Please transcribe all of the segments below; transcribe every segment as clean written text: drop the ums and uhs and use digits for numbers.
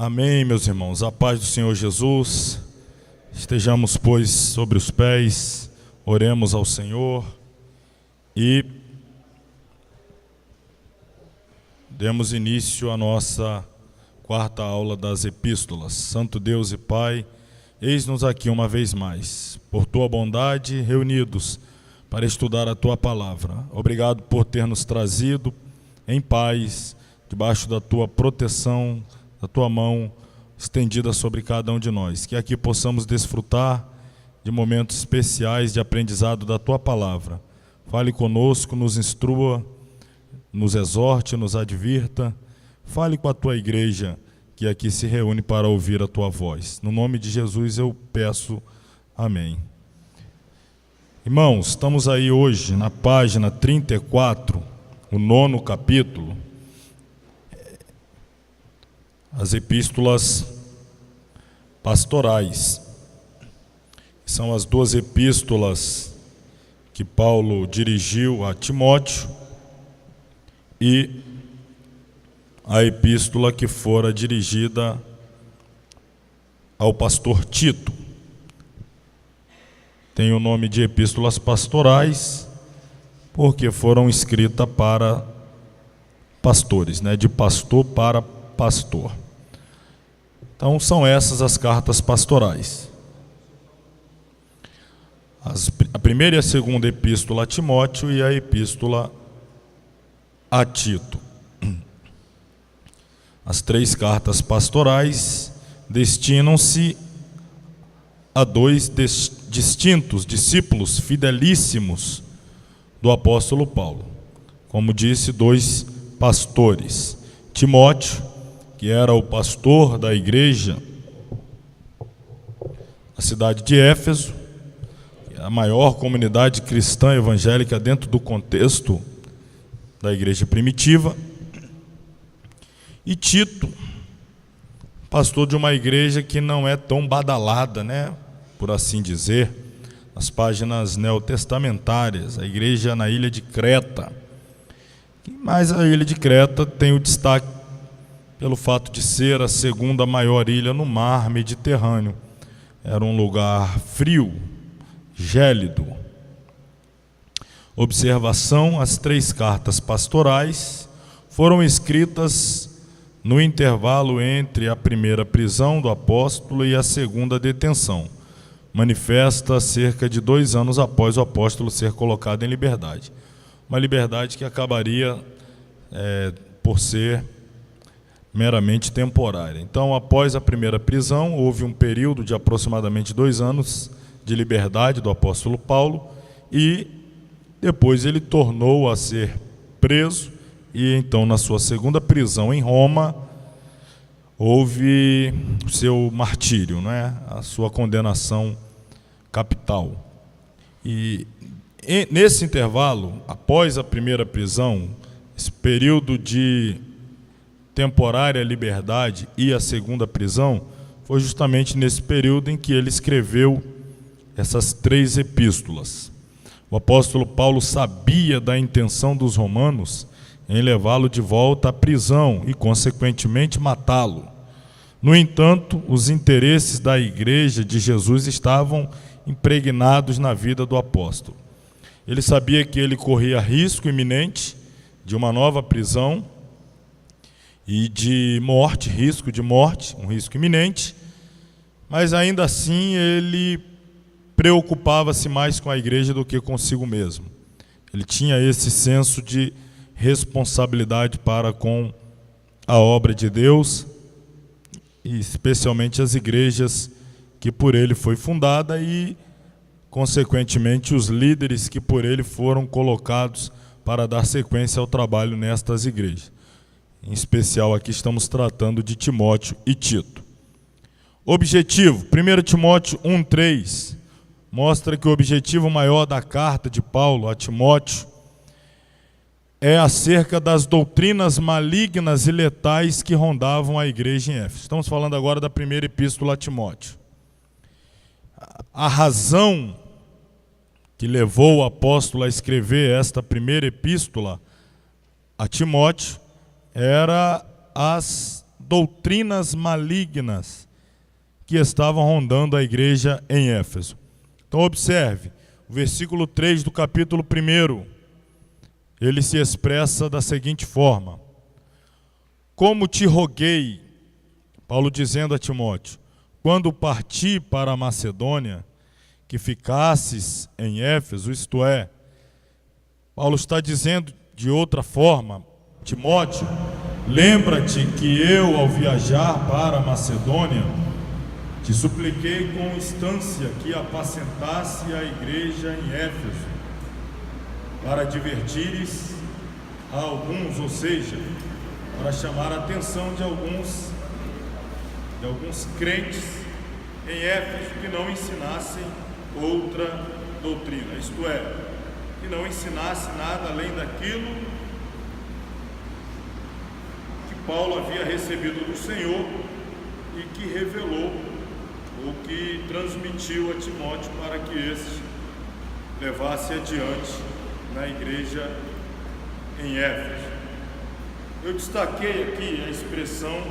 Amém, meus irmãos. A paz do Senhor Jesus. Estejamos, pois, sobre os pés, oremos ao Senhor e demos início à nossa quarta aula das epístolas. Santo Deus e Pai, eis-nos aqui uma vez mais, por Tua bondade, reunidos para estudar a Tua palavra. Obrigado por ter nos trazido em paz, debaixo da Tua proteção, da Tua mão estendida sobre cada um de nós. Que aqui possamos desfrutar de momentos especiais de aprendizado da Tua palavra. Fale conosco, nos instrua, nos exorte, nos advirta. Fale com a Tua igreja que aqui se reúne para ouvir a Tua voz. No nome de Jesus eu peço amém. Irmãos, estamos aí hoje na página 34, o 9º capítulo. As epístolas pastorais. São as duas epístolas que Paulo dirigiu a Timóteo e a epístola que fora dirigida ao pastor Tito. Tem o nome de epístolas pastorais porque foram escritas para pastores, de pastor para pastor. Então são essas as cartas pastorais. A primeira e a segunda epístola a Timóteo e a epístola a Tito. As três cartas pastorais destinam-se a dois distintos discípulos fidelíssimos do apóstolo Paulo. Como disse, dois pastores. Timóteo, que era o pastor da igreja na cidade de Éfeso, que é a maior comunidade cristã evangélica dentro do contexto da igreja primitiva, e Tito, pastor de uma igreja que não é tão badalada, por assim dizer, nas páginas neotestamentárias, a igreja na ilha de Creta. Mas a ilha de Creta tem o destaque pelo fato de ser a segunda maior ilha no mar Mediterrâneo. Era um lugar frio, gélido. Observação: as três cartas pastorais foram escritas no intervalo entre a primeira prisão do apóstolo e a segunda detenção. Manifesta cerca de 2 anos após o apóstolo ser colocado em liberdade. Uma liberdade que acabaria por ser meramente temporária. Então, após a primeira prisão, houve um período de aproximadamente 2 anos de liberdade do apóstolo Paulo e depois ele tornou a ser preso e então na sua segunda prisão em Roma houve o seu martírio, a sua condenação capital. E nesse intervalo, após a primeira prisão, esse período de temporária liberdade e a segunda prisão, foi justamente nesse período em que ele escreveu essas 3 epístolas. O apóstolo Paulo sabia da intenção dos romanos em levá-lo de volta à prisão e, consequentemente, matá-lo. No entanto, os interesses da igreja de Jesus estavam impregnados na vida do apóstolo. Ele sabia que ele corria risco iminente de uma nova prisão e de morte, risco de morte, um risco iminente, mas ainda assim ele preocupava-se mais com a igreja do que consigo mesmo. Ele tinha esse senso de responsabilidade para com a obra de Deus, e especialmente as igrejas que por ele foi fundada e, consequentemente, os líderes que por ele foram colocados para dar sequência ao trabalho nestas igrejas. Em especial, aqui estamos tratando de Timóteo e Tito. Objetivo: 1 Timóteo 1,3 mostra que o objetivo maior da carta de Paulo a Timóteo é acerca das doutrinas malignas e letais que rondavam a igreja em Éfeso. Estamos falando agora da primeira epístola a Timóteo. A razão que levou o apóstolo a escrever esta primeira epístola a Timóteo era as doutrinas malignas que estavam rondando a igreja em Éfeso. Então observe, o versículo 3 do capítulo 1, ele se expressa da seguinte forma: como te roguei, Paulo dizendo a Timóteo, quando parti para a Macedônia, que ficasses em Éfeso, isto é, Paulo está dizendo de outra forma, Timóteo, lembra-te que eu, ao viajar para a Macedônia, te supliquei com instância que apacentasse a igreja em Éfeso, para advertires a alguns, ou seja, para chamar a atenção de alguns crentes em Éfeso que não ensinassem outra doutrina, isto é, que não ensinasse nada além daquilo que Paulo havia recebido do Senhor e que revelou ou que transmitiu a Timóteo para que este levasse adiante na igreja em Éfeso. Eu destaquei aqui a expressão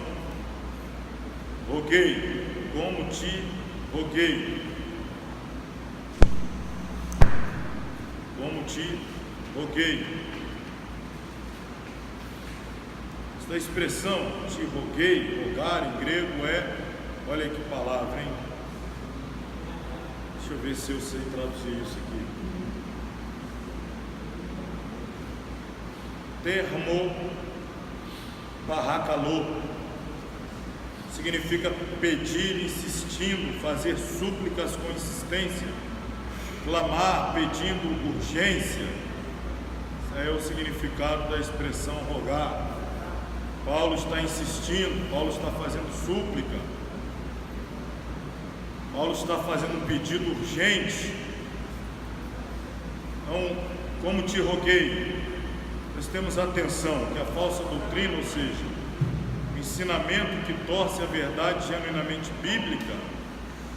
roguei, como te roguei. Como te roguei. Esta expressão, te roguei, rogar em grego é, olha que palavra, hein? Deixa eu ver se eu sei traduzir isso aqui. Termo parrakalô. Significa pedir insistindo, fazer súplicas com insistência, clamar pedindo urgência. Esse é o significado da expressão rogar. Paulo está insistindo, Paulo está fazendo súplica, Paulo está fazendo um pedido urgente. Então, como te roguei, prestemos atenção que a falsa doutrina, ou seja, o ensinamento que torce a verdade genuinamente bíblica,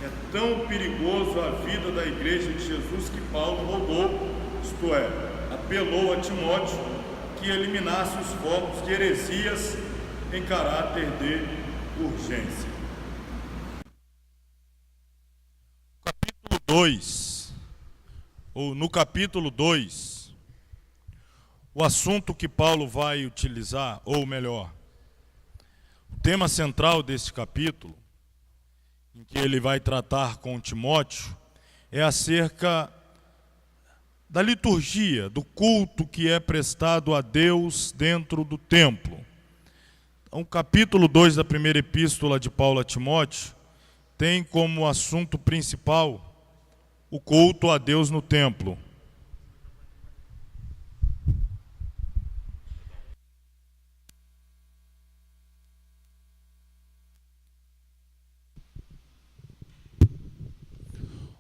é tão perigoso à vida da igreja de Jesus que Paulo rogou, isto é, apelou a Timóteo que eliminasse os focos de heresias em caráter de urgência. Capítulo 2, ou no capítulo 2, o assunto que Paulo vai utilizar, ou melhor, o tema central deste capítulo, em que ele vai tratar com Timóteo, é acerca da liturgia, do culto que é prestado a Deus dentro do templo. Então, o capítulo 2 da primeira epístola de Paulo a Timóteo tem como assunto principal o culto a Deus no templo.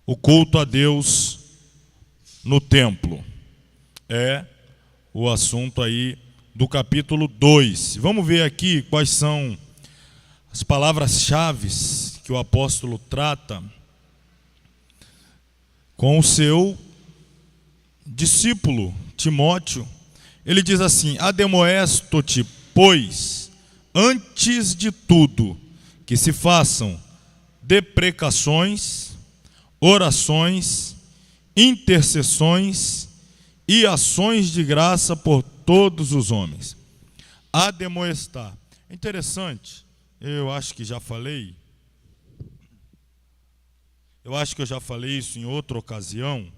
O culto a Deus no templo é o assunto aí do capítulo 2. Vamos ver aqui quais são as palavras-chave que o apóstolo trata com o seu discípulo Timóteo. Ele diz assim: ademoesto-te, pois, antes de tudo, que se façam deprecações, orações, intercessões e ações de graça por todos os homens. Ademoestar. É interessante, eu acho que eu já falei isso em outra ocasião,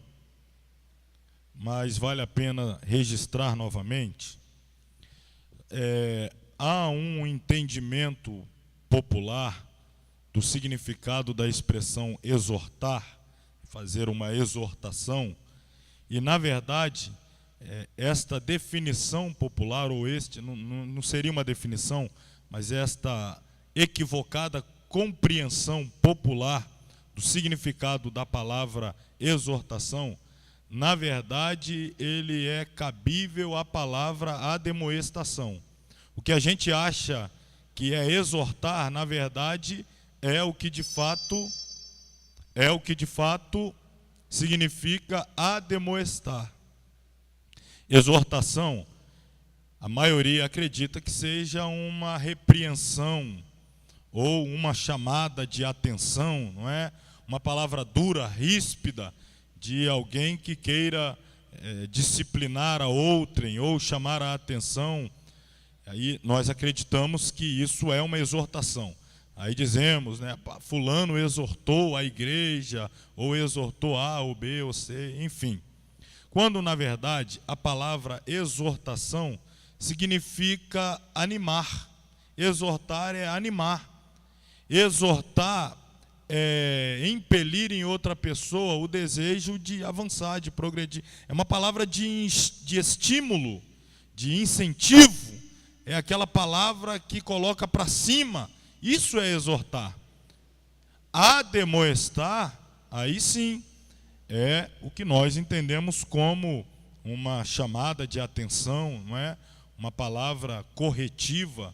mas vale a pena registrar novamente. Há um entendimento popular do significado da expressão exortar, fazer uma exortação, e na verdade esta definição popular, ou não seria uma definição, mas esta equivocada compreensão popular do significado da palavra exortação, na verdade ele é cabível à palavra ademoestação. O que a gente acha que é exortar, na verdade é o que de fato significa ademoestar. Exortação a maioria acredita que seja uma repreensão ou uma chamada de atenção, não é? Uma palavra dura, ríspida, de alguém que queira disciplinar a outrem ou chamar a atenção. Aí nós acreditamos que isso é uma exortação. Aí dizemos, né, fulano exortou a igreja, ou exortou A, ou B, ou C, enfim. Quando, na verdade, a palavra exortação significa animar. Exortar é animar. Exortar é impelir em outra pessoa o desejo de avançar, de progredir. É uma palavra de estímulo, de incentivo. É aquela palavra que coloca para cima. Isso é exortar. Admoestar, aí sim, é o que nós entendemos como uma chamada de atenção, não é? Uma palavra corretiva.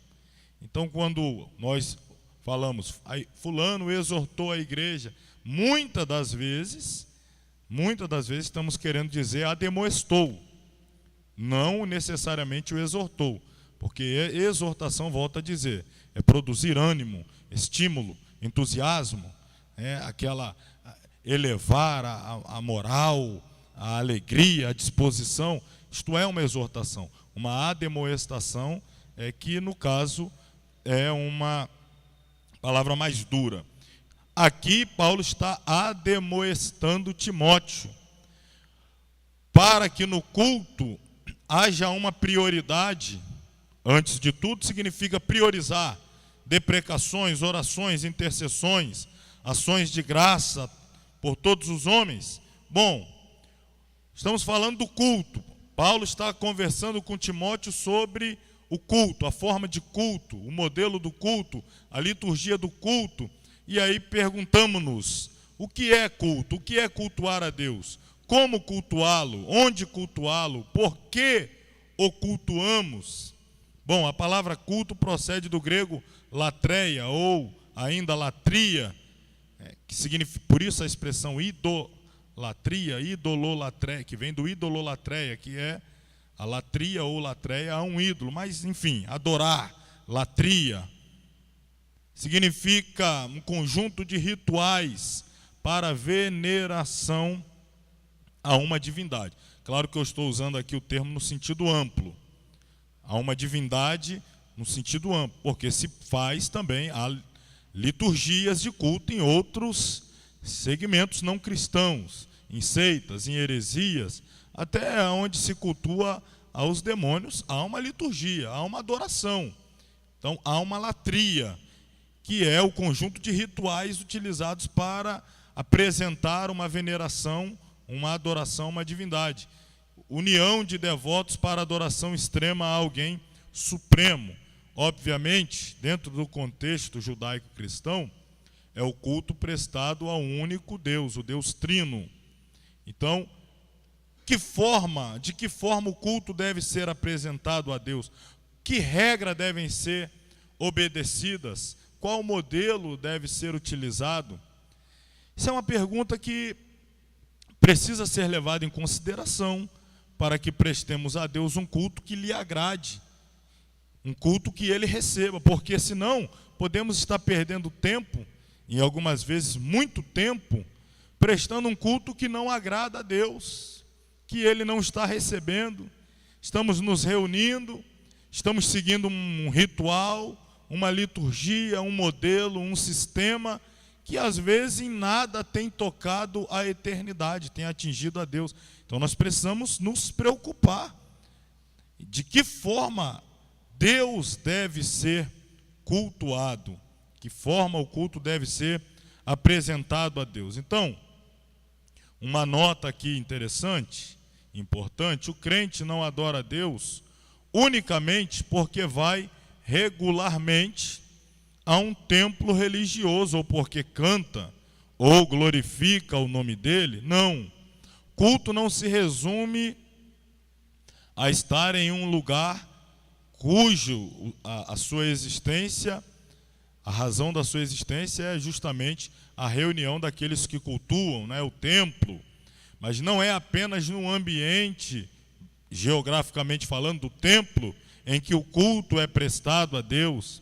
Então, quando nós falamos, aí, fulano exortou a igreja, muitas das vezes estamos querendo dizer admoestou, não necessariamente o exortou, porque exortação, volta a dizer, é produzir ânimo, estímulo, entusiasmo, aquela elevar a moral, a alegria, a disposição. Isto é uma exortação. Uma admoestação é que, no caso, é uma palavra mais dura. Aqui, Paulo está admoestando Timóteo, para que no culto haja uma prioridade. Antes de tudo, significa priorizar deprecações, orações, intercessões, ações de graça por todos os homens. Bom, estamos falando do culto. Paulo está conversando com Timóteo sobre o culto, a forma de culto, o modelo do culto, a liturgia do culto. E aí perguntamos-nos, o que é culto? O que é cultuar a Deus? Como cultuá-lo? Onde cultuá-lo? Por que o cultuamos? Bom, a palavra culto procede do grego latreia, ou ainda latria, que significa, por isso a expressão idolatria, idololatreia, que vem do idololatreia, que é a latria ou latreia a um ídolo, mas enfim, adorar, latria, significa um conjunto de rituais para veneração a uma divindade. Claro que eu estou usando aqui o termo no sentido amplo, a uma divindade no sentido amplo, porque se faz também a liturgias de culto em outros segmentos não cristãos, em seitas, em heresias, até onde se cultua aos demônios, há uma liturgia, há uma adoração. Então, há uma latria, que é o conjunto de rituais utilizados para apresentar uma veneração, uma adoração a uma divindade. União de devotos para adoração extrema a alguém supremo. Obviamente, dentro do contexto judaico-cristão, é o culto prestado ao único Deus, o Deus Trino. Então, de que forma o culto deve ser apresentado a Deus? Que regras devem ser obedecidas? Qual modelo deve ser utilizado? Isso é uma pergunta que precisa ser levada em consideração para que prestemos a Deus um culto que lhe agrade, um culto que ele receba, porque senão podemos estar perdendo tempo, e algumas vezes muito tempo, prestando um culto que não agrada a Deus, que ele não está recebendo. Estamos nos reunindo, estamos seguindo um ritual, uma liturgia, um modelo, um sistema que às vezes em nada tem tocado a eternidade, tem atingido a Deus. Então nós precisamos nos preocupar de que forma Deus deve ser cultuado, que forma o culto deve ser apresentado a Deus. Então, uma nota aqui interessante, importante: o crente não adora a Deus unicamente porque vai regularmente a um templo religioso, ou porque canta, ou glorifica o nome dele. Não. Culto não se resume a estar em um lugar cujo a sua existência, a razão da sua existência é justamente a reunião daqueles que cultuam, né, o templo. Mas não é apenas no ambiente, geograficamente falando, do templo, em que o culto é prestado a Deus,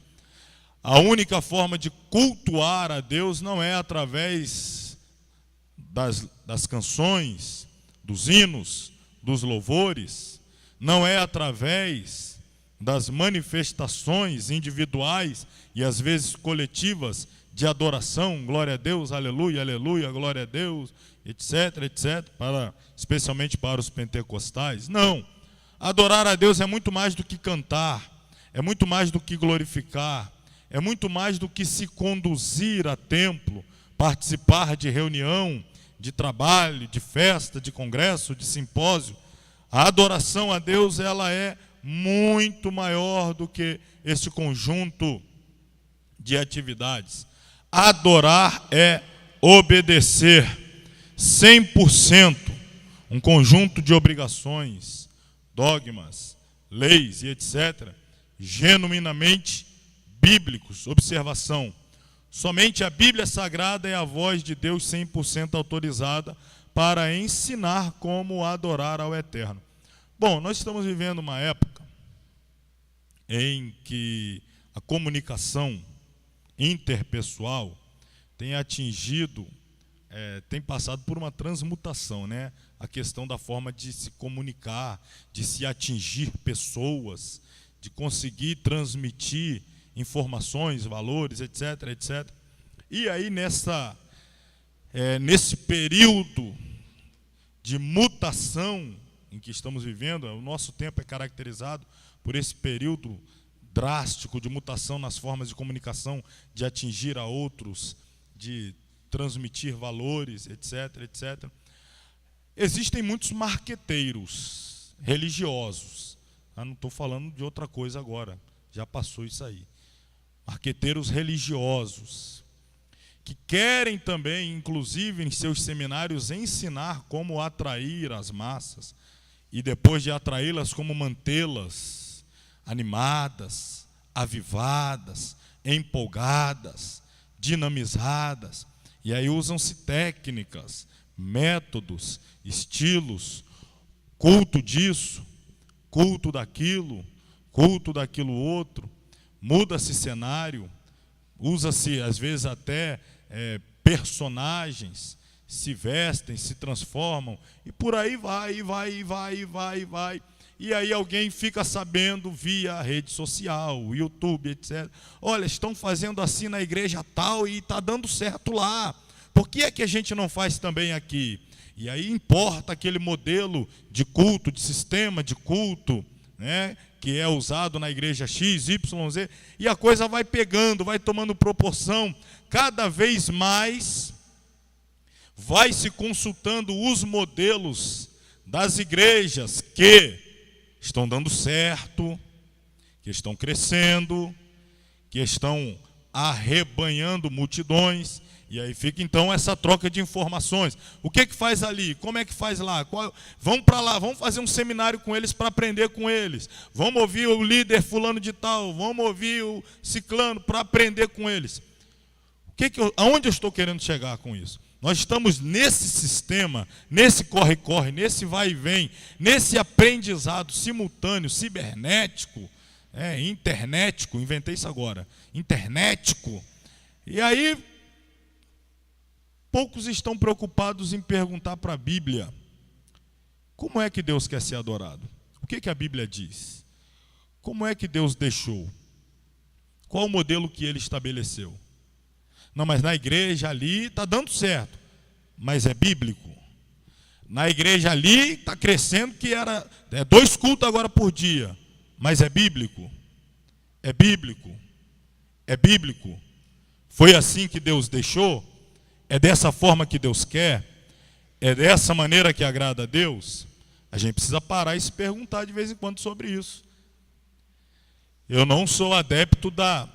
a única forma de cultuar a Deus não é através das canções, dos hinos, dos louvores, não é através das manifestações individuais e às vezes coletivas de adoração, glória a Deus, aleluia, aleluia, glória a Deus, etc, etc, especialmente para os pentecostais. Não, adorar a Deus é muito mais do que cantar, é muito mais do que glorificar, é muito mais do que se conduzir a templo, participar de reunião, de trabalho, de festa, de congresso, de simpósio. A adoração a Deus, ela é muito maior do que este conjunto de atividades. Adorar é obedecer 100%, um conjunto de obrigações, dogmas, leis e etc., genuinamente bíblicos. Observação: somente a Bíblia Sagrada é a voz de Deus 100% autorizada para ensinar como adorar ao Eterno. Bom, nós estamos vivendo uma época em que a comunicação interpessoal tem atingido, tem passado por uma transmutação, né? A questão da forma de se comunicar, de se atingir pessoas, de conseguir transmitir informações, valores, etc, etc. E aí nesse período de mutação em que estamos vivendo, o nosso tempo é caracterizado por esse período drástico de mutação nas formas de comunicação, de atingir a outros, de transmitir valores, etc, etc. Existem muitos marqueteiros religiosos. Eu não estou falando de outra coisa agora, já passou isso aí. Marqueteiros religiosos, que querem também, inclusive em seus seminários, ensinar como atrair as massas, e depois de atraí-las, como mantê-las animadas, avivadas, empolgadas, dinamizadas. E aí usam-se técnicas, métodos, estilos, culto disso, culto daquilo outro, muda-se cenário, usa-se às vezes até personagens, se vestem, se transformam, e por aí vai. E aí alguém fica sabendo via rede social, YouTube, etc. Olha, estão fazendo assim na igreja tal e está dando certo lá. Por que é que a gente não faz também aqui? E aí importa aquele modelo de culto, de sistema de culto, né, que é usado na igreja X, Y, Z, e a coisa vai pegando, vai tomando proporção. Cada vez mais vai se consultando os modelos das igrejas que estão dando certo, que estão crescendo, que estão arrebanhando multidões, e aí fica então essa troca de informações. O que faz ali? Como é que faz lá? Vamos para lá, vamos fazer um seminário com eles para aprender com eles. Vamos ouvir o líder fulano de tal, vamos ouvir o ciclano para aprender com eles. Aonde eu estou querendo chegar com isso? Nós estamos nesse sistema, nesse corre-corre, nesse vai e vem, nesse aprendizado simultâneo, cibernético, internetico, inventei isso agora, internetico. E aí, poucos estão preocupados em perguntar para a Bíblia, como é que Deus quer ser adorado? O que a Bíblia diz? Como é que Deus deixou? Qual o modelo que Ele estabeleceu? Não, mas na igreja ali está dando certo, mas é bíblico. Na igreja ali está crescendo, que era 2 cultos agora por dia, mas é bíblico. É bíblico. É bíblico. Foi assim que Deus deixou? É dessa forma que Deus quer? É dessa maneira que agrada a Deus? A gente precisa parar e se perguntar de vez em quando sobre isso. Eu não sou adepto da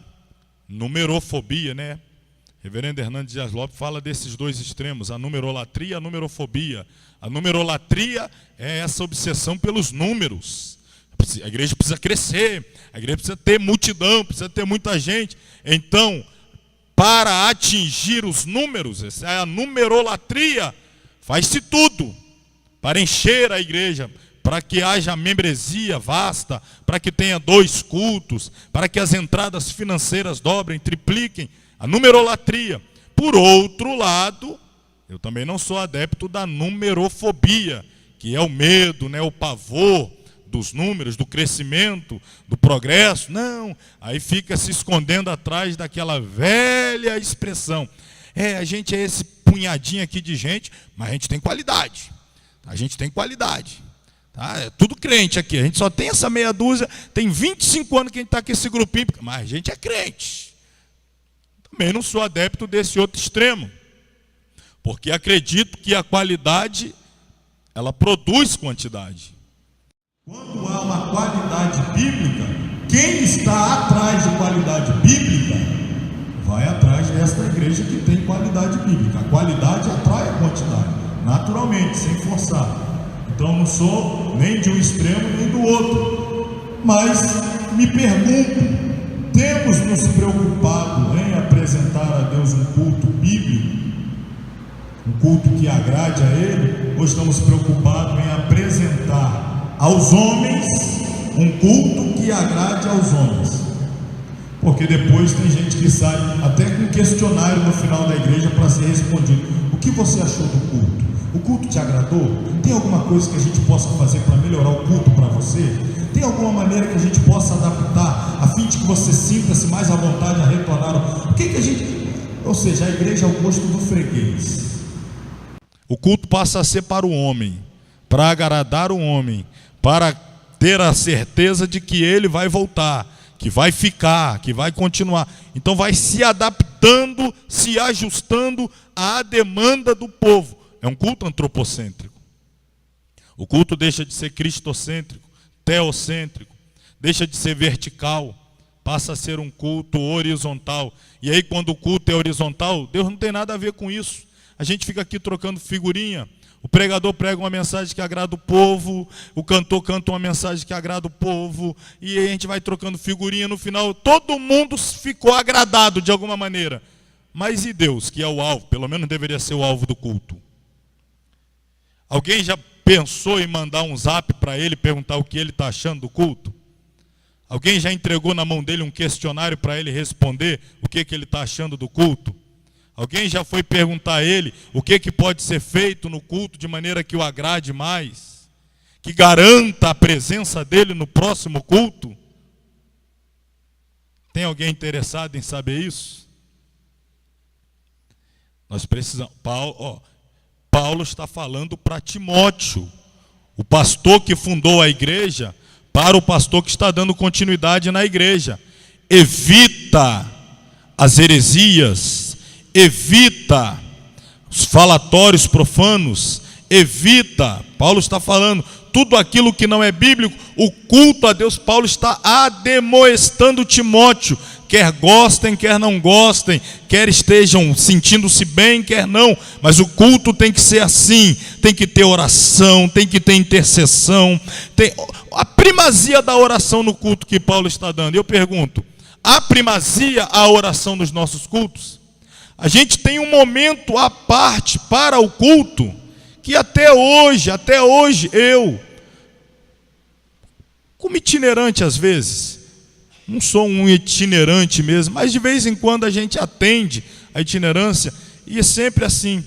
numerofobia, né? Reverendo Hernandes Dias Lopes fala desses 2 extremos, a numerolatria e a numerofobia. A numerolatria é essa obsessão pelos números. A igreja precisa crescer, a igreja precisa ter multidão, precisa ter muita gente. Então, para atingir os números, essa é a numerolatria, faz-se tudo para encher a igreja, para que haja membresia vasta, para que tenha 2 cultos, para que as entradas financeiras dobrem, tripliquem, a numerolatria. Por outro lado, eu também não sou adepto da numerofobia, que é o medo, né, o pavor dos números, do crescimento, do progresso. Não, aí fica se escondendo atrás daquela velha expressão. A gente é esse punhadinho aqui de gente, mas a gente tem qualidade. A gente tem qualidade. Tá? É tudo crente aqui. A gente só tem essa meia dúzia, tem 25 anos que a gente está com esse grupinho, mas a gente é crente. Também não sou adepto desse outro extremo, porque acredito que a qualidade, ela produz quantidade. Quando há uma qualidade bíblica, quem está atrás de qualidade bíblica, vai atrás desta igreja que tem qualidade bíblica. A qualidade atrai a quantidade, naturalmente, sem forçar. Então não sou nem de um extremo nem do outro. Mas me pergunto, temos nos preocupado em apresentar a Deus um culto bíblico? Um culto que agrade a Ele? Ou estamos preocupados em apresentar aos homens um culto que agrade aos homens? Porque depois tem gente que sai até com um questionário no final da igreja para ser respondido. O que você achou do culto? O culto te agradou? Tem alguma coisa que a gente possa fazer para melhorar o culto para você? Tem alguma maneira que a gente possa adaptar a fim de que você sinta-se mais à vontade a retornar? O que a gente... Ou seja, a igreja é o gosto do freguês. O culto passa a ser para o homem, para agradar o homem, para ter a certeza de que ele vai voltar, que vai ficar, que vai continuar. Então vai se adaptando, se ajustando à demanda do povo. É um culto antropocêntrico. O culto deixa de ser cristocêntrico, teocêntrico, deixa de ser vertical, passa a ser um culto horizontal. E aí quando o culto é horizontal, Deus não tem nada a ver com isso. A gente fica aqui trocando figurinha. O pregador prega uma mensagem que agrada o povo, o cantor canta uma mensagem que agrada o povo, e aí a gente vai trocando figurinha. No final todo mundo ficou agradado de alguma maneira. Mas e Deus, que é o alvo? Pelo menos deveria ser o alvo do culto. Alguém já pensou em mandar um zap para ele, perguntar o que ele está achando do culto? Alguém já entregou na mão dele um questionário para ele responder o que ele está achando do culto? Alguém já foi perguntar a ele o que pode ser feito no culto de maneira que o agrade mais? Que garanta a presença dele no próximo culto? Tem alguém interessado em saber isso? Nós precisamos... Paulo está falando para Timóteo, o pastor que fundou a igreja, para o pastor que está dando continuidade na igreja. Evita as heresias, evita os falatórios profanos, evita, Paulo está falando, tudo aquilo que não é bíblico, o culto a Deus. Paulo está admoestando Timóteo, quer gostem, quer não gostem, quer estejam sentindo-se bem, quer não, mas o culto tem que ser assim, tem que ter oração, tem que ter intercessão, tem a primazia da oração no culto que Paulo está dando. E eu pergunto, há primazia a oração nos nossos cultos? A gente tem um momento à parte para o culto, que até hoje eu, como itinerante às vezes, não sou um itinerante mesmo, mas de vez em quando a gente atende a itinerância, e é sempre assim,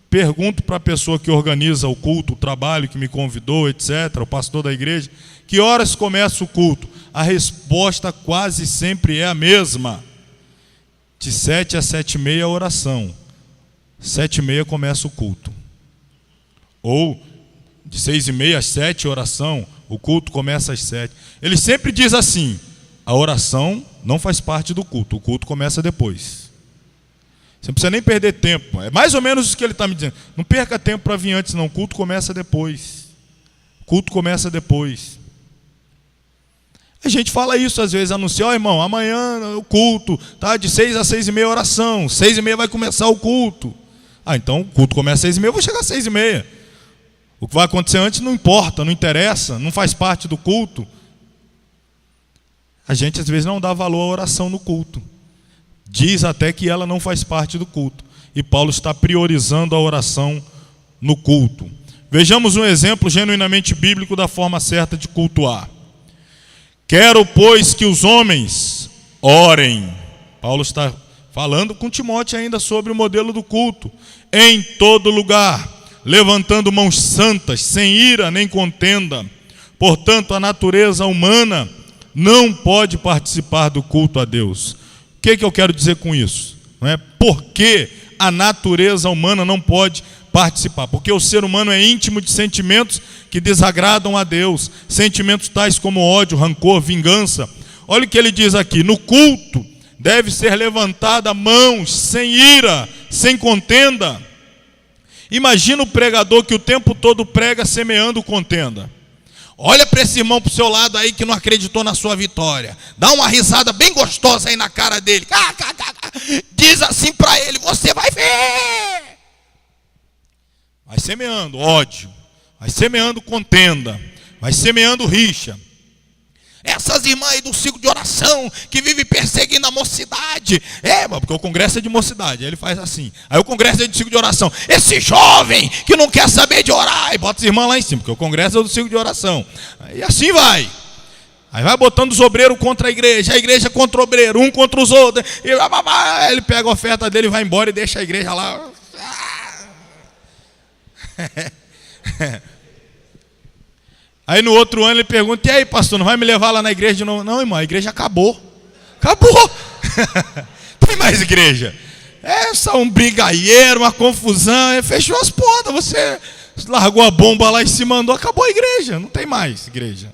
pergunto para a pessoa que organiza o culto, o trabalho, que me convidou, etc., o pastor da igreja, que horas começa o culto? A resposta quase sempre é a mesma. De 7 a 7h30 a oração, 7h30 começa o culto. Ou de 6h30 às 7 oração, o culto começa às 7. Ele sempre diz assim, a oração não faz parte do culto, o culto começa depois. Você não precisa nem perder tempo, é mais ou menos isso que ele está me dizendo. Não perca tempo para vir antes não, o culto começa depois. O culto começa depois. A gente fala isso às vezes, anuncia, irmão, amanhã o culto, tá? De 6 a 6h30 oração, 6h30 vai começar o culto. Então o culto começa às 6h30, eu vou chegar às 6h30. O que vai acontecer antes não importa, não interessa, não faz parte do culto. A gente às vezes não dá valor à oração no culto. Diz até que ela não faz parte do culto. E Paulo está priorizando a oração no culto. Vejamos um exemplo genuinamente bíblico da forma certa de cultuar. Quero, pois, que os homens orem. Paulo está falando com Timóteo ainda sobre o modelo do culto. Em todo lugar, levantando mãos santas, sem ira nem contenda. Portanto, a natureza humana não pode participar do culto a Deus. O que eu quero dizer com isso? Não é? Por que a natureza humana não pode participar? Porque o ser humano é íntimo de sentimentos que desagradam a Deus. Sentimentos tais como ódio, rancor, vingança. Olha o que ele diz aqui: no culto deve ser levantada mãos sem ira, sem contenda. Imagina o pregador que o tempo todo prega semeando contenda. Olha para esse irmão para o seu lado aí que não acreditou na sua vitória. Dá uma risada bem gostosa aí na cara dele. Diz assim para ele: você vai ver. Vai semeando ódio, vai semeando contenda, vai semeando rixa. Essas irmãs aí do ciclo de oração que vivem perseguindo a mocidade. Porque o congresso é de mocidade. Aí ele faz assim. Aí o congresso é de ciclo de oração. Esse jovem que não quer saber de orar. E bota as irmãs lá em cima, porque o congresso é do ciclo de oração. E assim vai. Aí vai botando os obreiros contra a igreja contra o obreiro, um contra os outros. E ele pega a oferta dele e vai embora e deixa a igreja lá. Aí no outro ano ele pergunta: e aí, pastor, não vai me levar lá na igreja de novo? Não, irmão, a igreja acabou. Tem mais igreja. É só um brigadeiro, uma confusão. Fechou as portas. Você largou a bomba lá e se mandou. Acabou a igreja. Não tem mais igreja.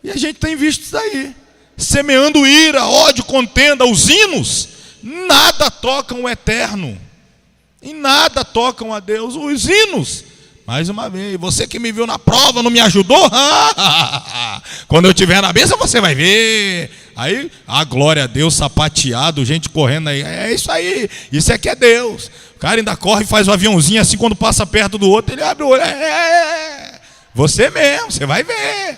E a gente tem visto isso aí. Semeando ira, ódio, contenda. Os hinos nada tocam o eterno. E nada tocam a Deus. Os hinos. Mais uma vez, você que me viu na prova não me ajudou? Quando eu estiver na bênção você vai ver. Aí, glória a Deus, sapateado, gente correndo aí. É isso aí, isso aqui é Deus. O cara ainda corre e faz o aviãozinho assim, quando passa perto do outro, ele abre o olho. Você mesmo, você vai ver.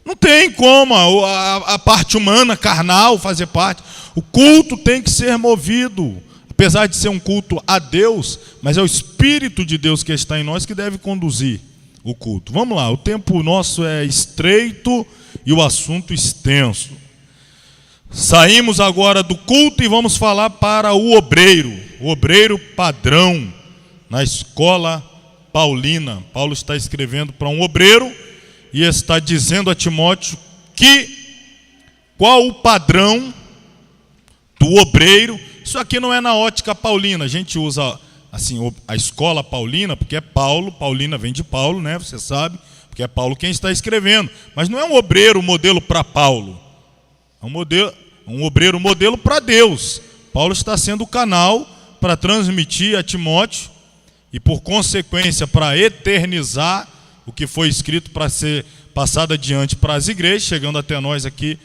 Não tem como a parte humana, carnal, fazer parte. O culto tem que ser movido. Apesar de ser um culto a Deus, mas é o Espírito de Deus que está em nós que deve conduzir o culto. Vamos lá, o tempo nosso é estreito e o assunto extenso. Saímos agora do culto e vamos falar para o obreiro padrão na escola paulina. Paulo está escrevendo para um obreiro e está dizendo a Timóteo qual o padrão do obreiro. Isso aqui não é na ótica paulina, a gente usa assim a escola paulina, porque é Paulo, Paulina vem de Paulo, né? Você sabe, porque é Paulo quem está escrevendo. Mas não é um obreiro modelo para Paulo, é um obreiro modelo para Deus. Paulo está sendo o canal para transmitir a Timóteo e, por consequência, para eternizar o que foi escrito para ser passado adiante para as igrejas, chegando até nós aqui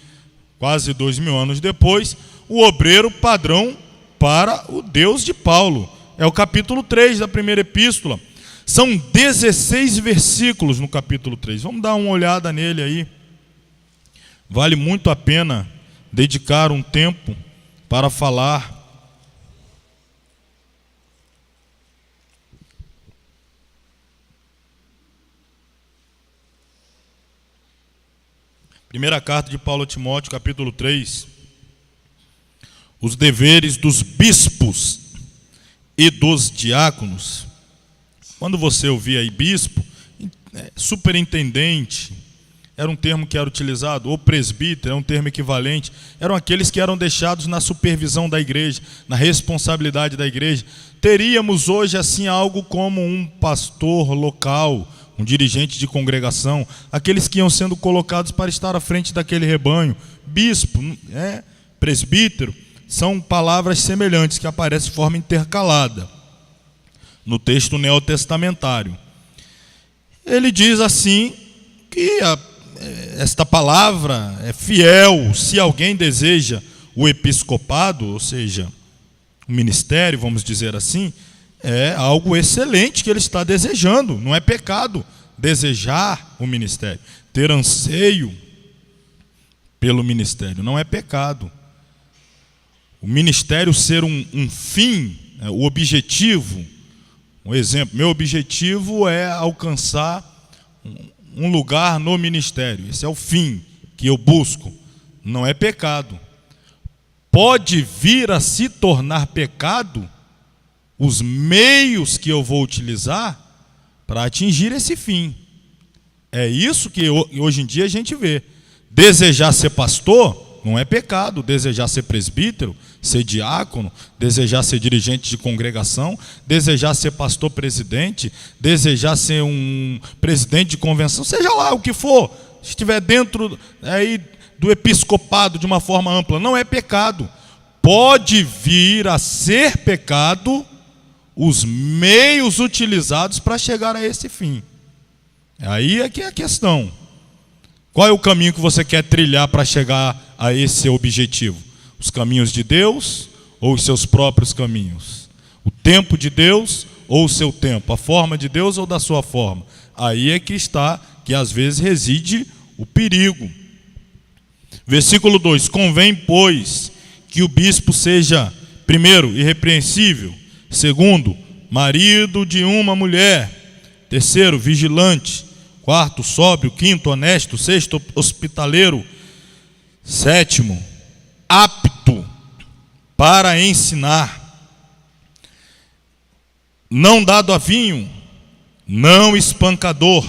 quase 2000 anos depois, o obreiro padrão para o Deus de Paulo. É o capítulo 3 da primeira epístola. São 16 versículos no capítulo 3. Vamos dar uma olhada nele aí. Vale muito a pena dedicar um tempo para falar. Primeira carta de Paulo a Timóteo, capítulo 3. Os deveres dos bispos e dos diáconos. Quando você ouvia aí bispo, superintendente, era um termo que era utilizado, ou presbítero, é um termo equivalente, eram aqueles que eram deixados na supervisão da igreja, na responsabilidade da igreja. Teríamos hoje assim algo como um pastor local, um dirigente de congregação, aqueles que iam sendo colocados para estar à frente daquele rebanho. Bispo, presbítero, são palavras semelhantes que aparecem de forma intercalada no texto neotestamentário. Ele diz assim que esta palavra é fiel se alguém deseja o episcopado, ou seja, o ministério, vamos dizer assim, é algo excelente que ele está desejando. Não é pecado desejar o ministério, ter anseio pelo ministério, não é pecado. O ministério ser um fim o objetivo, um exemplo, meu objetivo é alcançar um lugar no ministério. Esse é o fim que eu busco. Não é pecado. Pode vir a se tornar pecado os meios que eu vou utilizar para atingir esse fim. É isso que hoje em dia a gente vê. Desejar ser pastor não é pecado. Desejar ser presbítero, ser diácono, desejar ser dirigente de congregação, desejar ser pastor presidente, desejar ser um presidente de convenção, seja lá o que for, se estiver dentro aí do episcopado de uma forma ampla, não é pecado. Pode vir a ser pecado os meios utilizados para chegar a esse fim. Aí é que é a questão. Qual é o caminho que você quer trilhar para chegar a esse objetivo? Os caminhos de Deus ou os seus próprios caminhos? O tempo de Deus ou o seu tempo? A forma de Deus ou da sua forma? Aí é que está, que às vezes reside o perigo. Versículo 2: convém, pois, que o bispo seja, primeiro, irrepreensível; segundo, marido de uma mulher; terceiro, vigilante; quarto, sóbrio; quinto, honesto; sexto, hospitaleiro; sétimo, apto para ensinar; não dado a vinho; não espancador;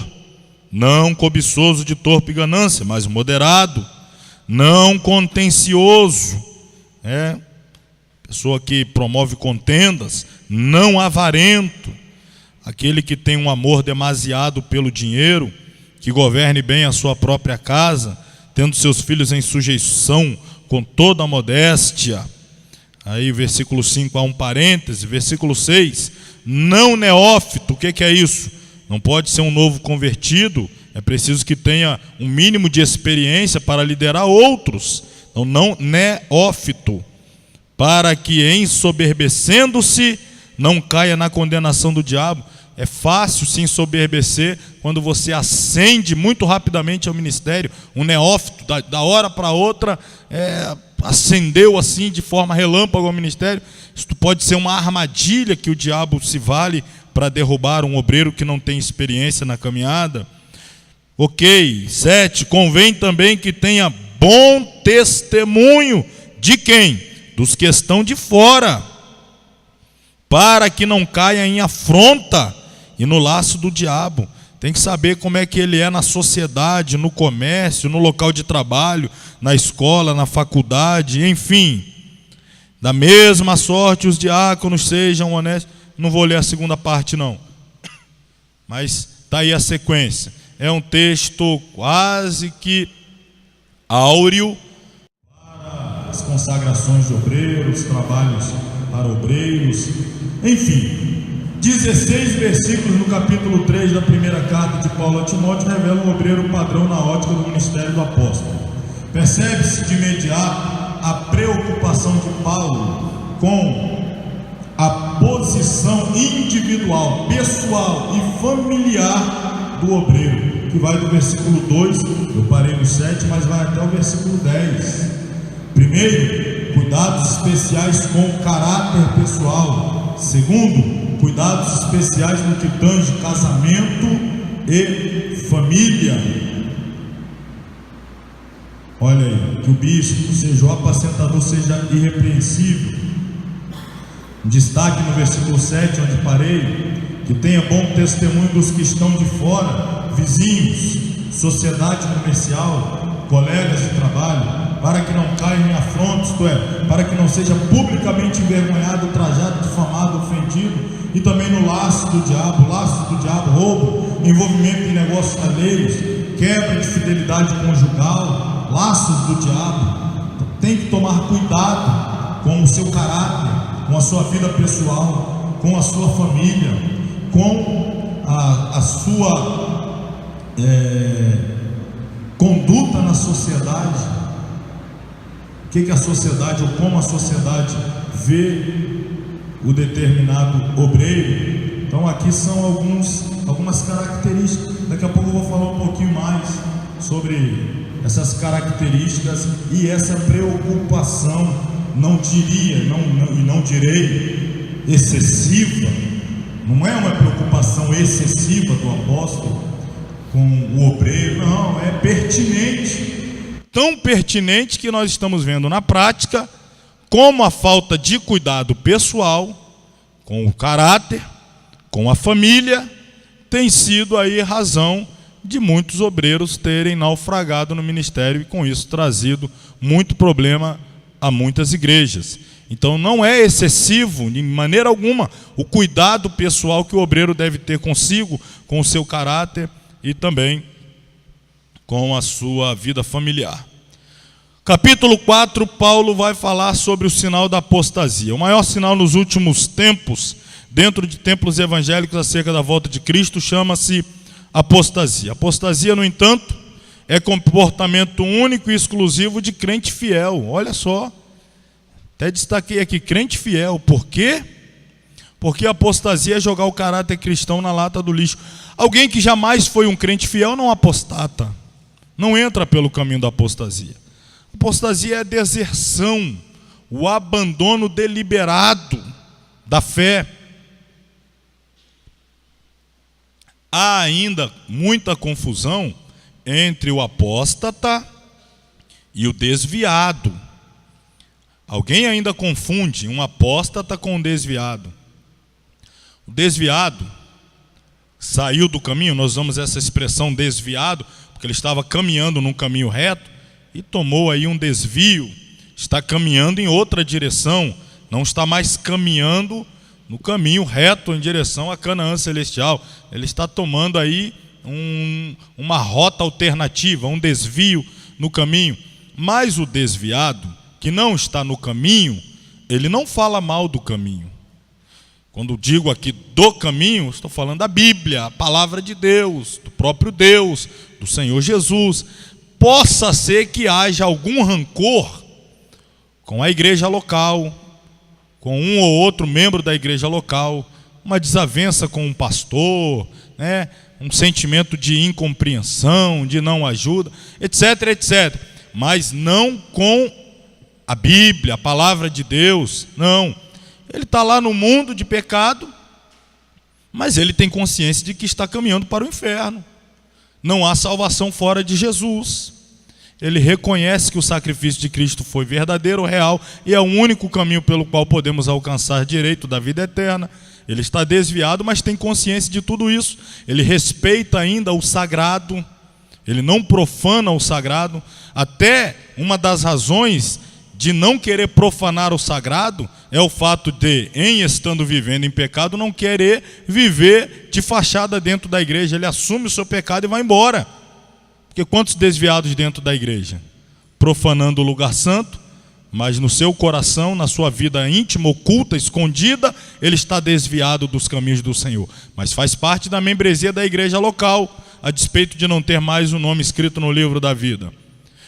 não cobiçoso de torpe ganância, mas moderado; não contencioso, pessoa que promove contendas; não avarento, aquele que tem um amor demasiado pelo dinheiro; que governe bem a sua própria casa, tendo seus filhos em sujeição com toda a modéstia. Aí versículo 5 há um parêntese, versículo 6, não neófito. O que é isso? Não pode ser um novo convertido, é preciso que tenha um mínimo de experiência para liderar outros. Então, não neófito, para que ensoberbecendo-se não caia na condenação do diabo. É fácil se ensoberbecer quando você ascende muito rapidamente ao ministério. Um neófito, da hora para outra, ascendeu assim de forma relâmpago ao ministério. Isso pode ser uma armadilha que o diabo se vale para derrubar um obreiro que não tem experiência na caminhada. Ok, 7, convém também que tenha bom testemunho. De quem? Dos que estão de fora, para que não caia em afronta e no laço do diabo. Tem que saber como é que ele é na sociedade, no comércio, no local de trabalho, na escola, na faculdade, enfim. Da mesma sorte os diáconos sejam honestos. Não vou ler a segunda parte não, mas está aí a sequência. É um texto quase que áureo para as consagrações de obreiros, trabalhos para obreiros, enfim. 16 versículos no capítulo 3 da primeira carta de Paulo a Timóteo revelam um obreiro padrão na ótica do ministério do apóstolo. Percebe-se de imediato a preocupação de Paulo com a posição individual, pessoal e familiar do obreiro, que vai do versículo 2, eu parei no 7, mas vai até o versículo 10. Primeiro, cuidados especiais com o caráter pessoal. Segundo, cuidados especiais no que tange casamento e família. Olha aí, que o bispo, seja o apacentador, seja irrepreensível. Destaque no versículo 7, onde parei, que tenha bom testemunho dos que estão de fora, vizinhos, sociedade comercial, colegas de trabalho, para que não caiam em afrontos, isto é, para que não seja publicamente envergonhado, ultrajado, difamado, ofendido, e também no laço do diabo, roubo, envolvimento em negócios alheios, quebra de fidelidade conjugal, laços do diabo. Tem que tomar cuidado com o seu caráter, com a sua vida pessoal, com a sua família, com a sua conduta na sociedade. O que a sociedade, ou como a sociedade vê o determinado obreiro. Então aqui são algumas características. Daqui a pouco eu vou falar um pouquinho mais sobre essas características e essa preocupação, não direi, excessiva, não é uma preocupação excessiva do apóstolo com o obreiro, não, é pertinente. Tão pertinente que nós estamos vendo na prática como a falta de cuidado pessoal, com o caráter, com a família, tem sido aí razão de muitos obreiros terem naufragado no ministério e com isso trazido muito problema a muitas igrejas. Então não é excessivo, de maneira alguma, o cuidado pessoal que o obreiro deve ter consigo, com o seu caráter e também com a sua vida familiar. Capítulo 4, Paulo vai falar sobre o sinal da apostasia. O maior sinal nos últimos tempos, dentro de templos evangélicos acerca da volta de Cristo, chama-se apostasia. Apostasia, no entanto, é comportamento único e exclusivo de crente fiel. Olha só, até destaquei aqui, crente fiel. Por quê? Porque apostasia é jogar o caráter cristão na lata do lixo. Alguém que jamais foi um crente fiel não apostata, não entra pelo caminho da apostasia. Apostasia é a deserção, o abandono deliberado da fé. Há ainda muita confusão entre o apóstata e o desviado. Alguém ainda confunde um apóstata com um desviado. O desviado saiu do caminho, nós usamos essa expressão desviado, porque ele estava caminhando num caminho reto e tomou aí um desvio, está caminhando em outra direção, não está mais caminhando no caminho reto em direção a Canaã celestial. Ele está tomando aí uma rota alternativa, um desvio no caminho. Mas o desviado, que não está no caminho, ele não fala mal do caminho. Quando digo aqui do caminho, estou falando da Bíblia, a palavra de Deus, do próprio Deus, do Senhor Jesus. Possa ser que haja algum rancor com a igreja local, com um ou outro membro da igreja local, uma desavença com um pastor, né? Um sentimento de incompreensão, de não ajuda, etc, etc. Mas não com a Bíblia, a palavra de Deus, não. Ele está lá no mundo de pecado, mas ele tem consciência de que está caminhando para o inferno. Não há salvação fora de Jesus. Ele reconhece que o sacrifício de Cristo foi verdadeiro, real, e é o único caminho pelo qual podemos alcançar direito da vida eterna. Ele está desviado, mas tem consciência de tudo isso. Ele respeita ainda o sagrado, ele não profana o sagrado. Até uma das razões de não querer profanar o sagrado é o fato de, em estando vivendo em pecado, não querer viver de fachada dentro da igreja. Ele assume o seu pecado e vai embora. Porque quantos desviados dentro da igreja? Profanando o lugar santo, mas no seu coração, na sua vida íntima, oculta, escondida, ele está desviado dos caminhos do Senhor. Mas faz parte da membresia da igreja local, a despeito de não ter mais o nome escrito no livro da vida.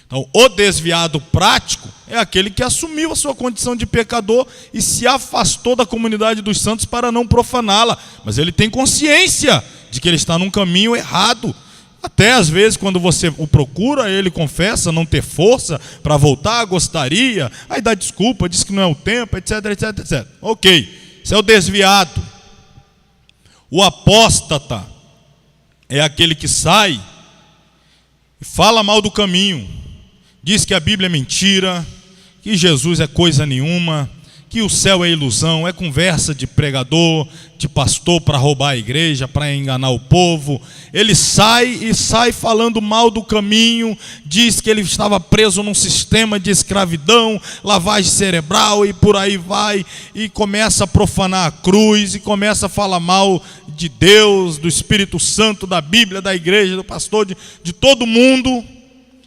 Então, o desviado prático é aquele que assumiu a sua condição de pecador e se afastou da comunidade dos santos para não profaná-la. Mas ele tem consciência de que ele está num caminho errado. Até às vezes, quando você o procura, ele confessa não ter força para voltar, gostaria, aí dá desculpa, diz que não é o tempo, etc, etc, etc. Ok, isso é o desviado. O apóstata é aquele que sai e fala mal do caminho. Diz que a Bíblia é mentira, que Jesus é coisa nenhuma, que o céu é ilusão, é conversa de pregador, de pastor para roubar a igreja, para enganar o povo. Ele sai falando mal do caminho, diz que ele estava preso num sistema de escravidão, lavagem cerebral e por aí vai, e começa a profanar a cruz, e começa a falar mal de Deus, do Espírito Santo, da Bíblia, da igreja, do pastor, de todo mundo.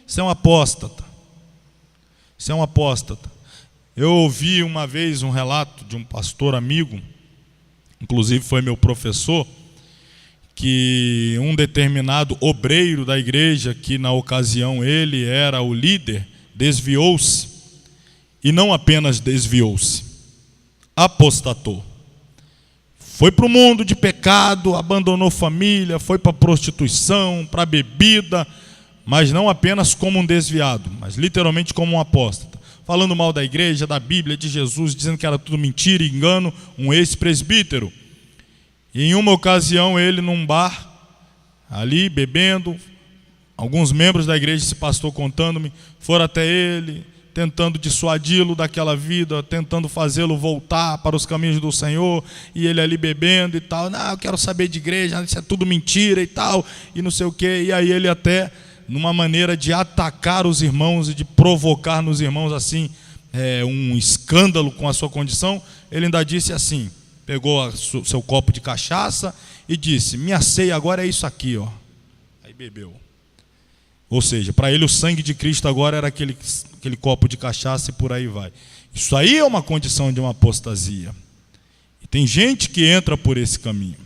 Isso é um apóstata. Isso é um apóstata. Eu ouvi uma vez um relato de um pastor amigo, inclusive foi meu professor, que um determinado obreiro da igreja, que na ocasião ele era o líder, desviou-se, e não apenas desviou-se, apostatou. Foi para o mundo de pecado, abandonou família, foi para a prostituição, para a bebida, mas não apenas como um desviado, mas literalmente como um apóstata. falando mal da igreja, da Bíblia, de Jesus, dizendo que era tudo mentira e engano, um ex-presbítero. E em uma ocasião ele num bar, ali bebendo, alguns membros da igreja, esse pastor contando-me, foram até ele, tentando dissuadi-lo daquela vida, tentando fazê-lo voltar para os caminhos do Senhor, e ele ali bebendo e tal, não, eu quero saber de igreja, isso é tudo mentira e tal, e não sei o quê, e aí ele até, numa maneira de atacar os irmãos e de provocar nos irmãos assim, um escândalo com a sua condição, ele ainda disse assim, pegou seu copo de cachaça e disse, minha ceia agora é isso aqui, ó. Aí bebeu. Ou seja, para ele o sangue de Cristo agora era aquele copo de cachaça e por aí vai. Isso aí é uma condição de uma apostasia. E tem gente que entra por esse caminho.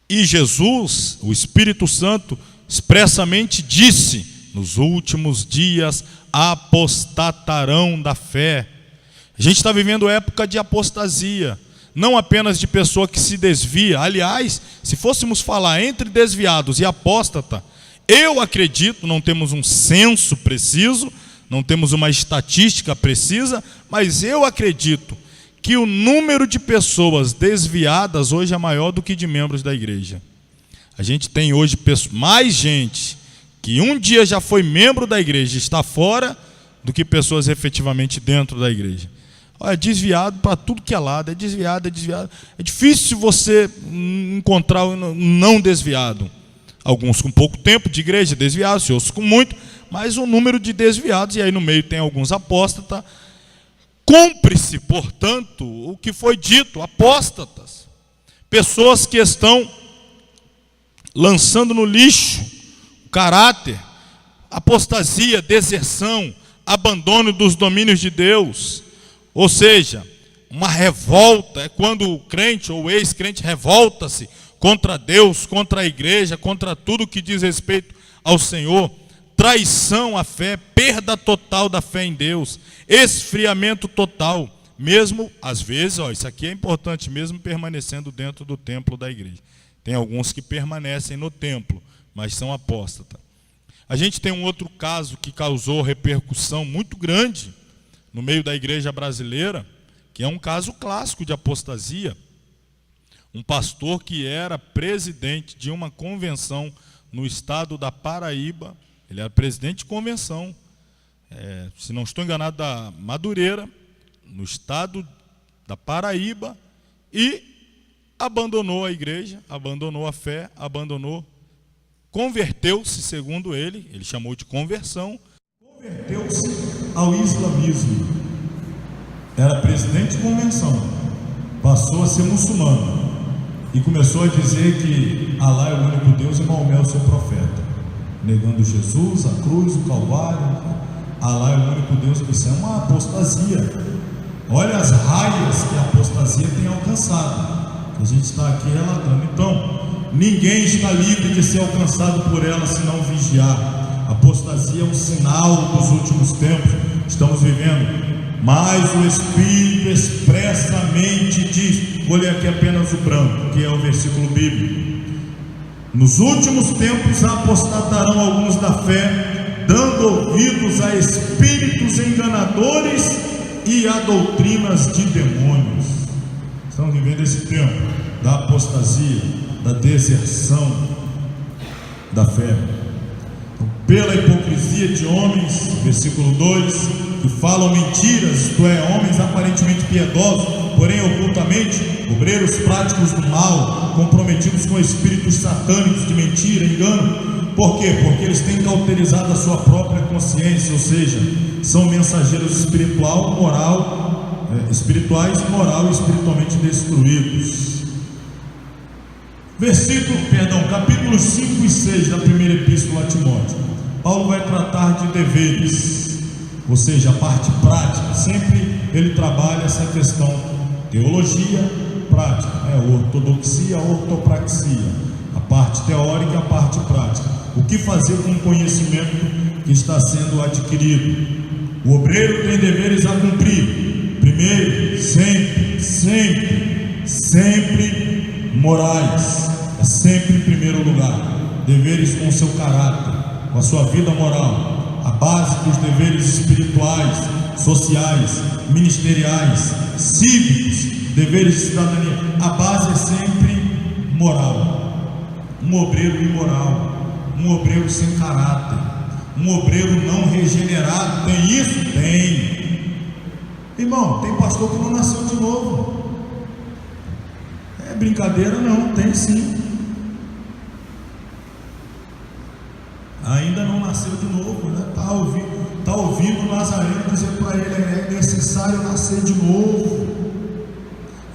E Jesus, o Espírito Santo, expressamente disse, nos últimos dias apostatarão da fé. A gente está vivendo época de apostasia, não apenas de pessoa que se desvia. Aliás, se fôssemos falar entre desviados e apóstata, eu acredito, não temos um censo preciso, não temos uma estatística precisa, mas eu acredito que o número de pessoas desviadas hoje é maior do que de membros da igreja. A gente tem hoje mais gente que um dia já foi membro da igreja e está fora do que pessoas efetivamente dentro da igreja. É desviado para tudo que é lado, é desviado, é desviado. É difícil você encontrar um não desviado. Alguns com pouco tempo de igreja desviados, outros com muito, mas o número de desviados, e aí no meio tem alguns apóstatas. Cumpre-se, portanto, o que foi dito, apóstatas. Pessoas que estão lançando no lixo o caráter, apostasia, deserção, abandono dos domínios de Deus. Ou seja, uma revolta, é quando o crente ou o ex-crente revolta-se contra Deus, contra a igreja, contra tudo que diz respeito ao Senhor, traição à fé, perda total da fé em Deus, esfriamento total, mesmo, às vezes, isso aqui é importante, mesmo permanecendo dentro do templo da igreja. Tem alguns que permanecem no templo, mas são apóstatas. A gente tem um outro caso que causou repercussão muito grande no meio da igreja brasileira, que é um caso clássico de apostasia. Um pastor que era presidente de uma convenção no estado da Paraíba, ele era presidente de convenção, se não estou enganado, da Madureira, no estado da Paraíba, e abandonou a igreja, abandonou a fé, converteu-se, segundo ele chamou de conversão, converteu-se ao islamismo. Era presidente de convenção, passou a ser muçulmano e começou a dizer que Alá é o único Deus e Maomé é o seu profeta, negando Jesus, a cruz, o Calvário. Alá é o único Deus. Isso é uma apostasia. Olha as raias que a apostasia tem alcançado, que a gente está aqui relatando. Então, ninguém está livre de ser alcançado por ela se não vigiar. A apostasia é um sinal dos últimos tempos. Estamos vivendo. Mas o Espírito expressamente diz, vou ler aqui apenas o branco, que é o versículo bíblico: nos últimos tempos apostatarão alguns da fé, dando ouvidos a espíritos enganadores e a doutrinas de demônios. Estamos vivendo esse tempo da apostasia, da deserção da fé. Pela hipocrisia de homens, versículo 2, que falam mentiras, isto é, homens aparentemente piedosos, porém ocultamente, obreiros práticos do mal, comprometidos com espíritos satânicos de mentira, engano. Por quê? Porque eles têm cauterizado a sua própria consciência, ou seja, são mensageiros espirituais, moral e espiritualmente destruídos. Capítulos 5 e 6 da primeira epístola a Timóteo. Paulo vai tratar de deveres, ou seja, a parte prática. Sempre ele trabalha essa questão, teologia, prática, ortodoxia, ortopraxia, a parte teórica e a parte prática. O que fazer com o conhecimento que está sendo adquirido? O obreiro tem deveres a cumprir. Primeiro, sempre morais. Sempre em primeiro lugar. Deveres com o seu caráter, com a sua vida moral. a base dos deveres espirituais, sociais, ministeriais, cívicos, deveres de cidadania, a base é sempre moral. Um obreiro imoral, um obreiro sem caráter, um obreiro não regenerado, tem isso? Tem. Irmão, tem pastor que não nasceu de novo. É brincadeira não, tem sim. Ainda não nasceu de novo, né? Tá ouvindo o Nazareno dizer para ele: é necessário nascer de novo.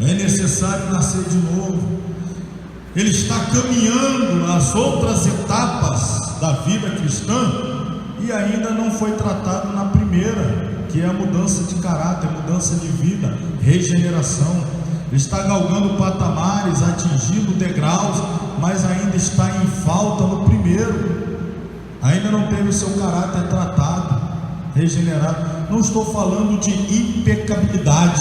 É necessário nascer de novo. Ele está caminhando nas outras etapas da vida cristã e ainda não foi tratado na primeira, que é a mudança de caráter, mudança de vida, regeneração. Ele está galgando patamares, atingindo degraus, mas ainda está em falta no primeiro. Ainda não teve o seu caráter tratado, regenerado. Não estou falando de impecabilidade,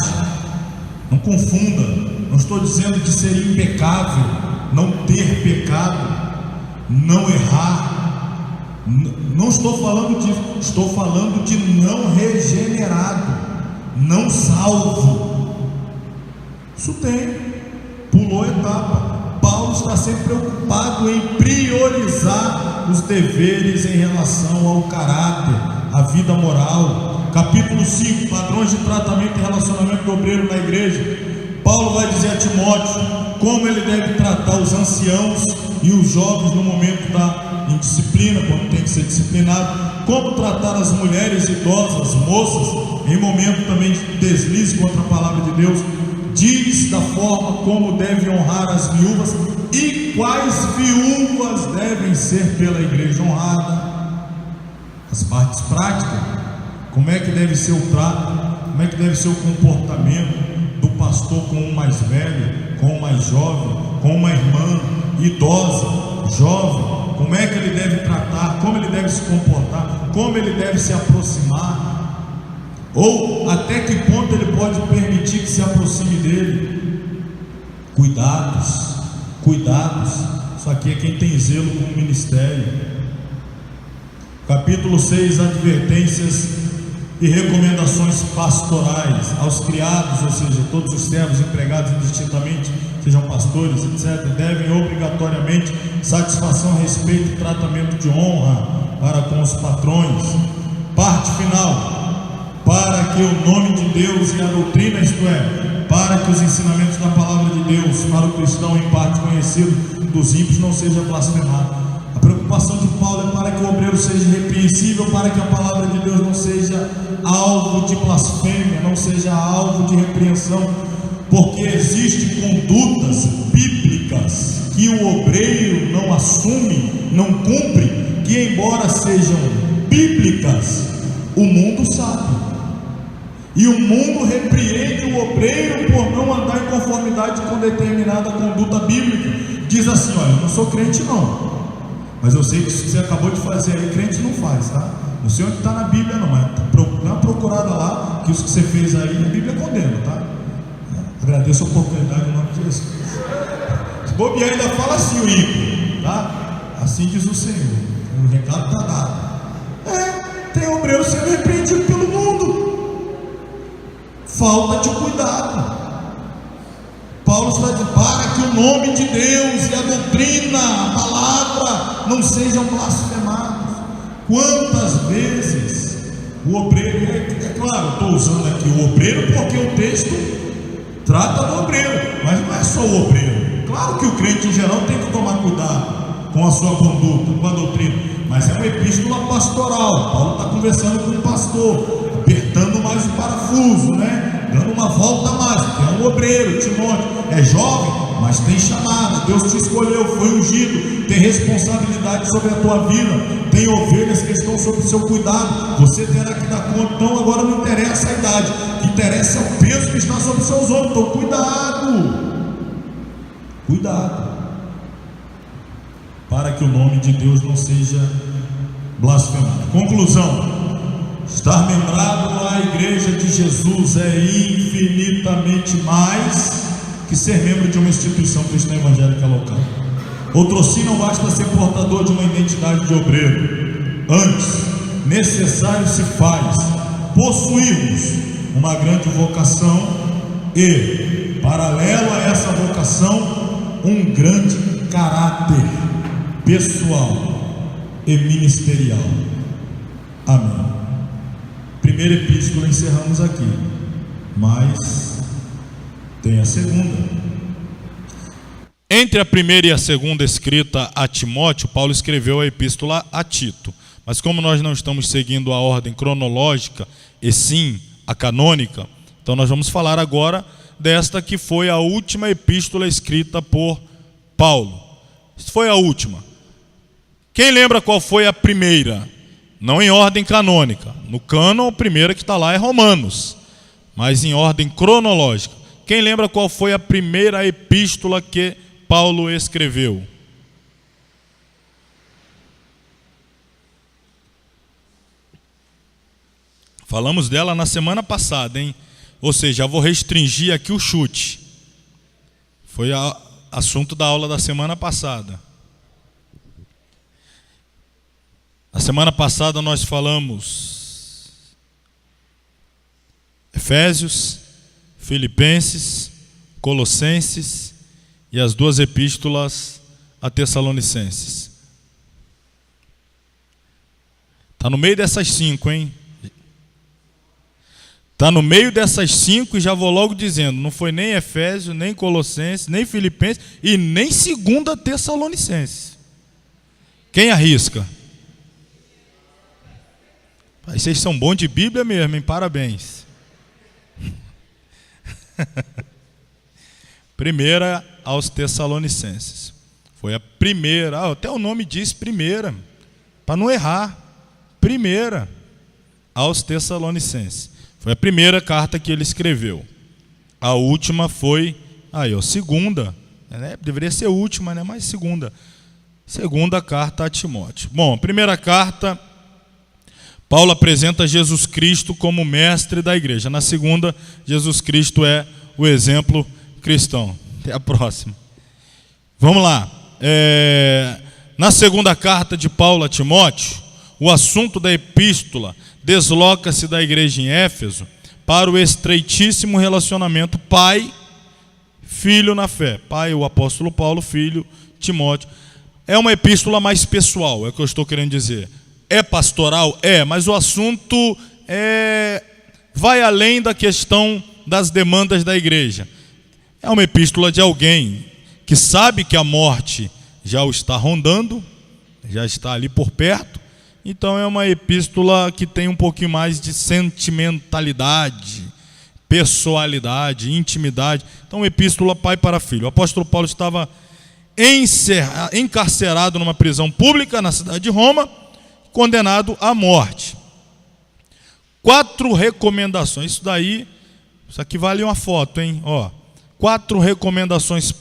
não confunda. Não estou dizendo de ser impecável, não ter pecado, não errar. Não estou falando disso. Estou falando de não regenerado, não salvo. Isso tem. Pulou etapa. Paulo está sempre preocupado em priorizar os deveres em relação ao caráter, à vida moral. Capítulo 5, padrões de tratamento e relacionamento do obreiro na igreja. Paulo vai dizer a Timóteo como ele deve tratar os anciãos e os jovens no momento da indisciplina, quando tem que ser disciplinado, como tratar as mulheres idosas, moças, em momento também de deslize contra a palavra de Deus. Diz da forma como deve honrar as viúvas e quais viúvas devem ser pela igreja honrada. As partes práticas, como é que deve ser o trato, como é que deve ser o comportamento do pastor com o mais velho, com o mais jovem, com uma irmã idosa, jovem, como é que ele deve tratar, como ele deve se comportar, como ele deve se aproximar. Ou até que ponto ele pode permitir que se aproxime dele. Cuidados, cuidados. Isso aqui é quem tem zelo com o ministério. Capítulo 6, advertências e recomendações pastorais aos criados, ou seja, todos os servos empregados indistintamente, sejam pastores, etc., devem obrigatoriamente satisfação, respeito e tratamento de honra para com os patrões. Parte final: para que o nome de Deus e a doutrina, isto é, para que os ensinamentos da palavra de Deus para o cristão em parte conhecido dos ímpios não seja blasfemado. A preocupação de Paulo é para que o obreiro seja repreensível, para que a palavra de Deus não seja alvo de blasfêmia, não seja alvo de repreensão, porque existem condutas bíblicas que o obreiro não assume, não cumpre, que embora sejam bíblicas, o mundo sabe. E o mundo repreende o obreiro por não andar em conformidade com determinada conduta bíblica. Diz assim: olha, eu não sou crente não, mas eu sei que isso que você acabou de fazer aí, crente não faz, tá? Não sei onde está na Bíblia não, mas dá uma procurada lá, que isso que você fez aí, a Bíblia condena, tá? Agradeço a oportunidade em nome de Jesus. Se bobear ainda fala assim o ímpio, tá? Assim diz o Senhor, o recado está dado. Tem obreiro sendo repreendido pelo mundo. Falta de cuidado. Paulo está dizendo: para que o nome de Deus e a doutrina, a palavra, não sejam blasfemados. Quantas vezes o obreiro, é claro, eu estou usando aqui o obreiro porque o texto trata do obreiro, mas não é só o obreiro. Claro que o crente em geral tem que tomar cuidado com a sua conduta, com a doutrina, mas é uma epístola pastoral. Paulo está conversando com o pastor, apertando mais o parafuso, né? Dando uma volta a mais, que é um obreiro. Timóteo é jovem, mas tem chamada, Deus te escolheu, foi ungido, tem responsabilidade sobre a tua vida, tem ovelhas que estão sob o seu cuidado, você terá que dar conta. Então agora não interessa a idade, o que interessa é o peso que está sobre os seus ombros. Então cuidado, para que o nome de Deus não seja blasfemado. Conclusão: estar membrado na igreja de Jesus é infinitamente mais que ser membro de uma instituição cristã evangélica local. Outrossim não basta ser portador de uma identidade de obreiro. Antes, necessário se faz possuirmos uma grande vocação e, paralelo a essa vocação, um grande caráter pessoal e ministerial. Amém. Primeira epístola encerramos aqui, mas tem a segunda. Entre a primeira e a segunda escrita a Timóteo, Paulo escreveu a epístola a Tito. Mas como nós não estamos seguindo a ordem cronológica, e sim a canônica, então nós vamos falar agora desta que foi a última epístola escrita por Paulo. Isso foi a última. Quem lembra qual foi a primeira? Não em ordem canônica. No cânon, a primeira que está lá é Romanos, mas em ordem cronológica. Quem lembra qual foi a primeira epístola que Paulo escreveu? Falamos dela na semana passada, hein? Ou seja, eu vou restringir aqui o chute. Foi assunto da aula da semana passada. Na semana passada nós falamos Efésios, Filipenses, Colossenses e as duas epístolas a Tessalonicenses. Está no meio dessas 5, hein? Está no meio dessas 5 e já vou logo dizendo, não foi nem Efésios, nem Colossenses, nem Filipenses e nem 2 Tessalonicenses. Quem arrisca? Vocês são bons de Bíblia mesmo, hein? Parabéns. Primeira aos Tessalonicenses. Foi a primeira, até o nome diz primeira, para não errar. Primeira aos Tessalonicenses. Foi a primeira carta que ele escreveu. A última foi, segunda. Deveria ser a última, né? Mas segunda. Segunda carta a Timóteo. Bom, a primeira carta, Paulo apresenta Jesus Cristo como mestre da igreja. Na segunda, Jesus Cristo é o exemplo cristão. Até a próxima. Vamos lá. Na segunda carta de Paulo a Timóteo, o assunto da epístola desloca-se da igreja em Éfeso para o estreitíssimo relacionamento pai-filho na fé. Pai, o apóstolo Paulo, filho, Timóteo. É uma epístola mais pessoal, é o que eu estou querendo dizer. É pastoral? É, mas o assunto vai além da questão das demandas da igreja. É uma epístola de alguém que sabe que a morte já o está rondando, já está ali por perto. Então é uma epístola que tem um pouquinho mais de sentimentalidade, pessoalidade, intimidade. Então, epístola pai para filho. O apóstolo Paulo estava encarcerado numa prisão pública na cidade de Roma, condenado à morte. 4 recomendações. Isso aqui vale uma foto, hein? 4 recomendações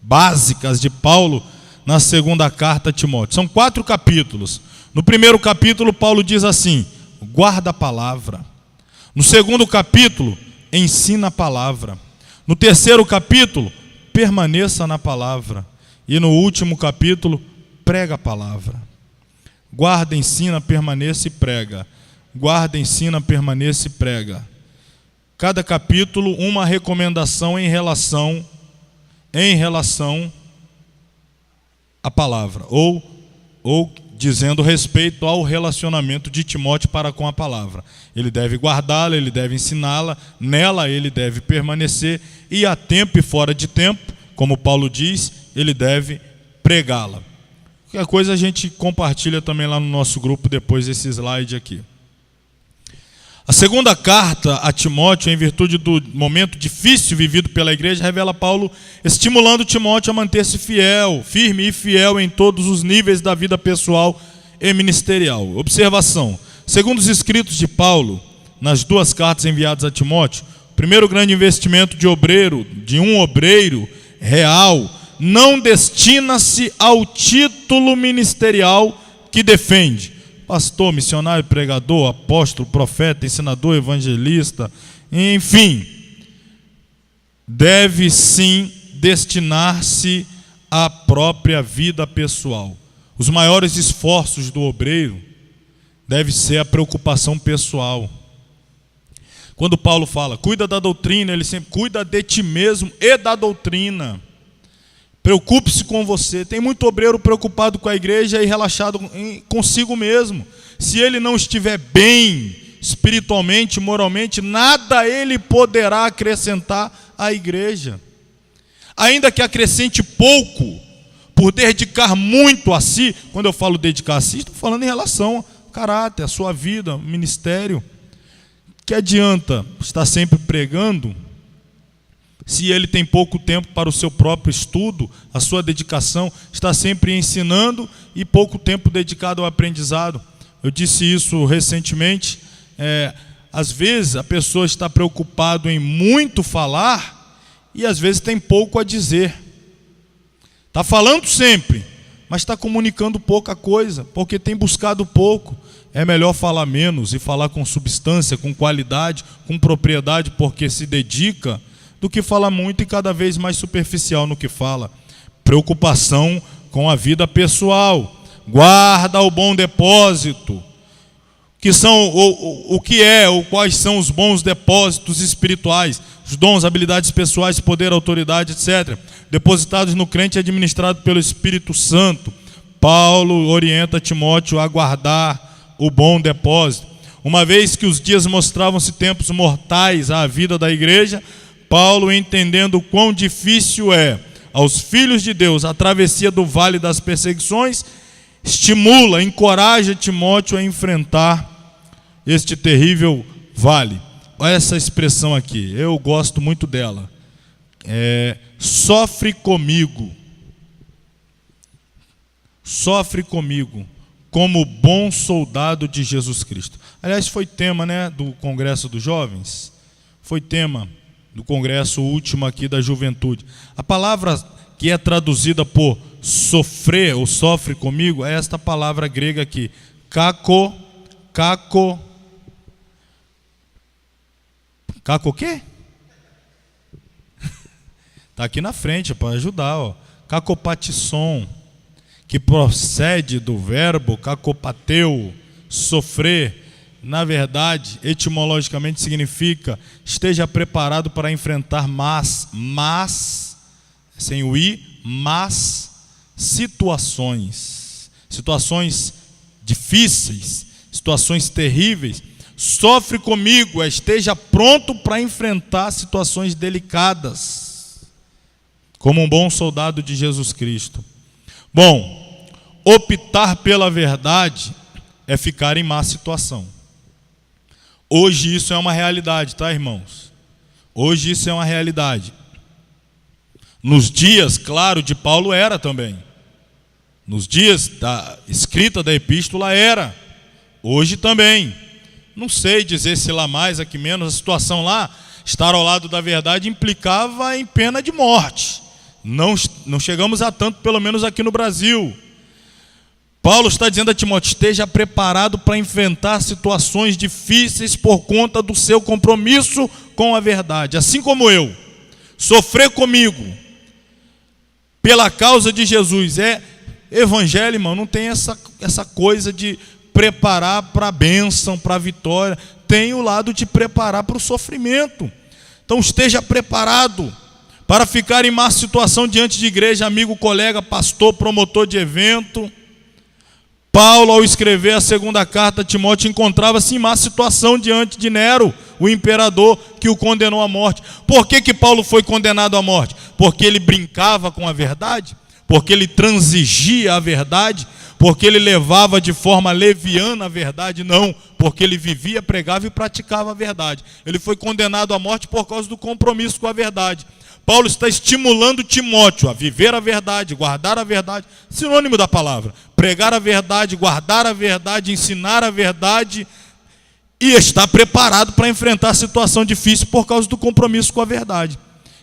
básicas de Paulo na segunda carta a Timóteo. São 4 capítulos. No primeiro capítulo, Paulo diz assim: guarda a palavra. No segundo capítulo, ensina a palavra. No terceiro capítulo, permaneça na palavra. E no último capítulo, prega a palavra. Guarda, ensina, permaneça e prega. Guarda, ensina, permaneça e prega. Cada capítulo, uma recomendação em relação à palavra. Ou dizendo respeito ao relacionamento de Timóteo para com a palavra. Ele deve guardá-la, ele deve ensiná-la, nela ele deve permanecer e a tempo e fora de tempo, como Paulo diz, ele deve pregá-la. Qualquer coisa a gente compartilha também lá no nosso grupo depois desse slide aqui. A segunda carta a Timóteo, em virtude do momento difícil vivido pela igreja, revela Paulo estimulando Timóteo a manter-se firme e fiel em todos os níveis da vida pessoal e ministerial. Observação: segundo os escritos de Paulo, nas 2 cartas enviadas a Timóteo, o primeiro grande investimento de um obreiro real, não destina-se ao título ministerial que defende. Pastor, missionário, pregador, apóstolo, profeta, ensinador, evangelista, enfim, deve sim destinar-se à própria vida pessoal. Os maiores esforços do obreiro deve ser a preocupação pessoal. Quando Paulo fala, cuida da doutrina, ele sempre cuida de ti mesmo e da doutrina. Preocupe-se com você. Tem muito obreiro preocupado com a igreja e relaxado consigo mesmo. Se ele não estiver bem espiritualmente, moralmente, nada ele poderá acrescentar à igreja. Ainda que acrescente pouco, por dedicar muito a si. Quando eu falo dedicar a si, estou falando em relação ao caráter, a sua vida, ministério. Que adianta estar sempre pregando se ele tem pouco tempo para o seu próprio estudo, a sua dedicação, está sempre ensinando e pouco tempo dedicado ao aprendizado. Eu disse isso recentemente. Às vezes a pessoa está preocupada em muito falar e às vezes tem pouco a dizer. Está falando sempre, mas está comunicando pouca coisa, porque tem buscado pouco. É melhor falar menos e falar com substância, com qualidade, com propriedade, porque se dedica, do que falar muito e cada vez mais superficial no que fala. Preocupação com a vida pessoal. Guarda o bom depósito. Quais são os bons depósitos espirituais? Os dons, habilidades pessoais, poder, autoridade, etc. Depositados no crente e administrados pelo Espírito Santo. Paulo orienta Timóteo a guardar o bom depósito. Uma vez que os dias mostravam-se tempos mortais à vida da igreja, Paulo, entendendo o quão difícil é aos filhos de Deus a travessia do vale das perseguições, estimula, encoraja Timóteo a enfrentar este terrível vale. Olha essa expressão aqui, eu gosto muito dela. Sofre comigo. Sofre comigo, como bom soldado de Jesus Cristo. Aliás, foi tema, do Congresso dos Jovens. Foi tema do congresso último aqui da juventude. A palavra que é traduzida por sofrer ou sofre comigo é esta palavra grega aqui. Kako o quê? Está aqui na frente para ajudar. Kakopatisson, que procede do verbo kakopateu, sofrer. Na verdade, etimologicamente significa esteja preparado para enfrentar sem o i, situações difíceis, situações terríveis. Sofre comigo, esteja pronto para enfrentar situações delicadas, como um bom soldado de Jesus Cristo. Bom, optar pela verdade é ficar em má situação. Hoje isso é uma realidade, tá, irmãos? Hoje isso é uma realidade. Nos dias, claro, de Paulo era também. Nos dias da escrita da epístola era. Hoje também. Não sei dizer se lá mais, aqui menos. A situação lá, estar ao lado da verdade, implicava em pena de morte. Não chegamos a tanto, pelo menos aqui no Brasil. Paulo está dizendo a Timóteo, esteja preparado para enfrentar situações difíceis por conta do seu compromisso com a verdade. Assim como eu, sofrer comigo, pela causa de Jesus. Evangelho, irmão, não tem essa coisa de preparar para a bênção, para a vitória. Tem o lado de preparar para o sofrimento. Então esteja preparado para ficar em má situação diante de igreja, amigo, colega, pastor, promotor de evento. Paulo, ao escrever a segunda carta a Timóteo, encontrava-se em má situação diante de Nero, o imperador que o condenou à morte. Por que Paulo foi condenado à morte? Porque ele brincava com a verdade? Porque ele transigia a verdade? Porque ele levava de forma leviana a verdade? Não, porque ele vivia, pregava e praticava a verdade. Ele foi condenado à morte por causa do compromisso com a verdade. Paulo está estimulando Timóteo a viver a verdade, guardar a verdade, sinônimo da palavra, pregar a verdade, guardar a verdade, ensinar a verdade e estar preparado para enfrentar a situação difícil por causa do compromisso com a verdade.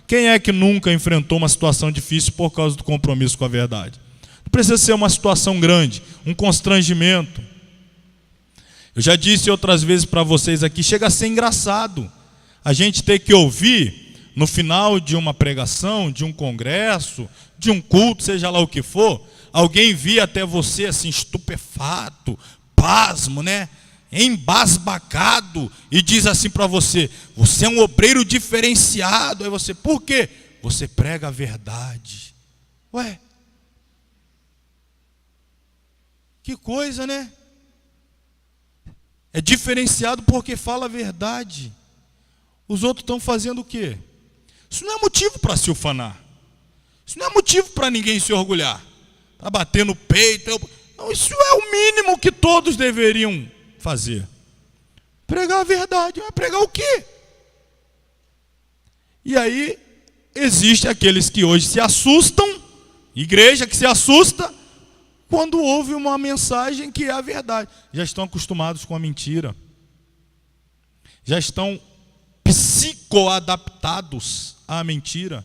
Quem é que nunca enfrentou uma situação difícil por causa do compromisso com a verdade? Não precisa ser uma situação grande, um constrangimento. Eu já disse outras vezes para vocês aqui, chega a ser engraçado a gente ter que ouvir no final de uma pregação, de um congresso, de um culto, seja lá o que for, alguém vir até você assim, estupefato, pasmo, né? Embasbacado, e diz assim para você: você é um obreiro diferenciado. Aí você, por quê? Você prega a verdade. Ué, que coisa, né? É diferenciado porque fala a verdade. Os outros estão fazendo o quê? Isso não é motivo para se ufanar. Isso não é motivo para ninguém se orgulhar, para bater no peito. Não, isso é o mínimo que todos deveriam fazer. Pregar a verdade. Vai pregar o quê? E aí, existem aqueles que hoje se assustam, igreja que se assusta, quando ouve uma mensagem que é a verdade. Já estão acostumados com a mentira. Já estão psicoadaptados à mentira.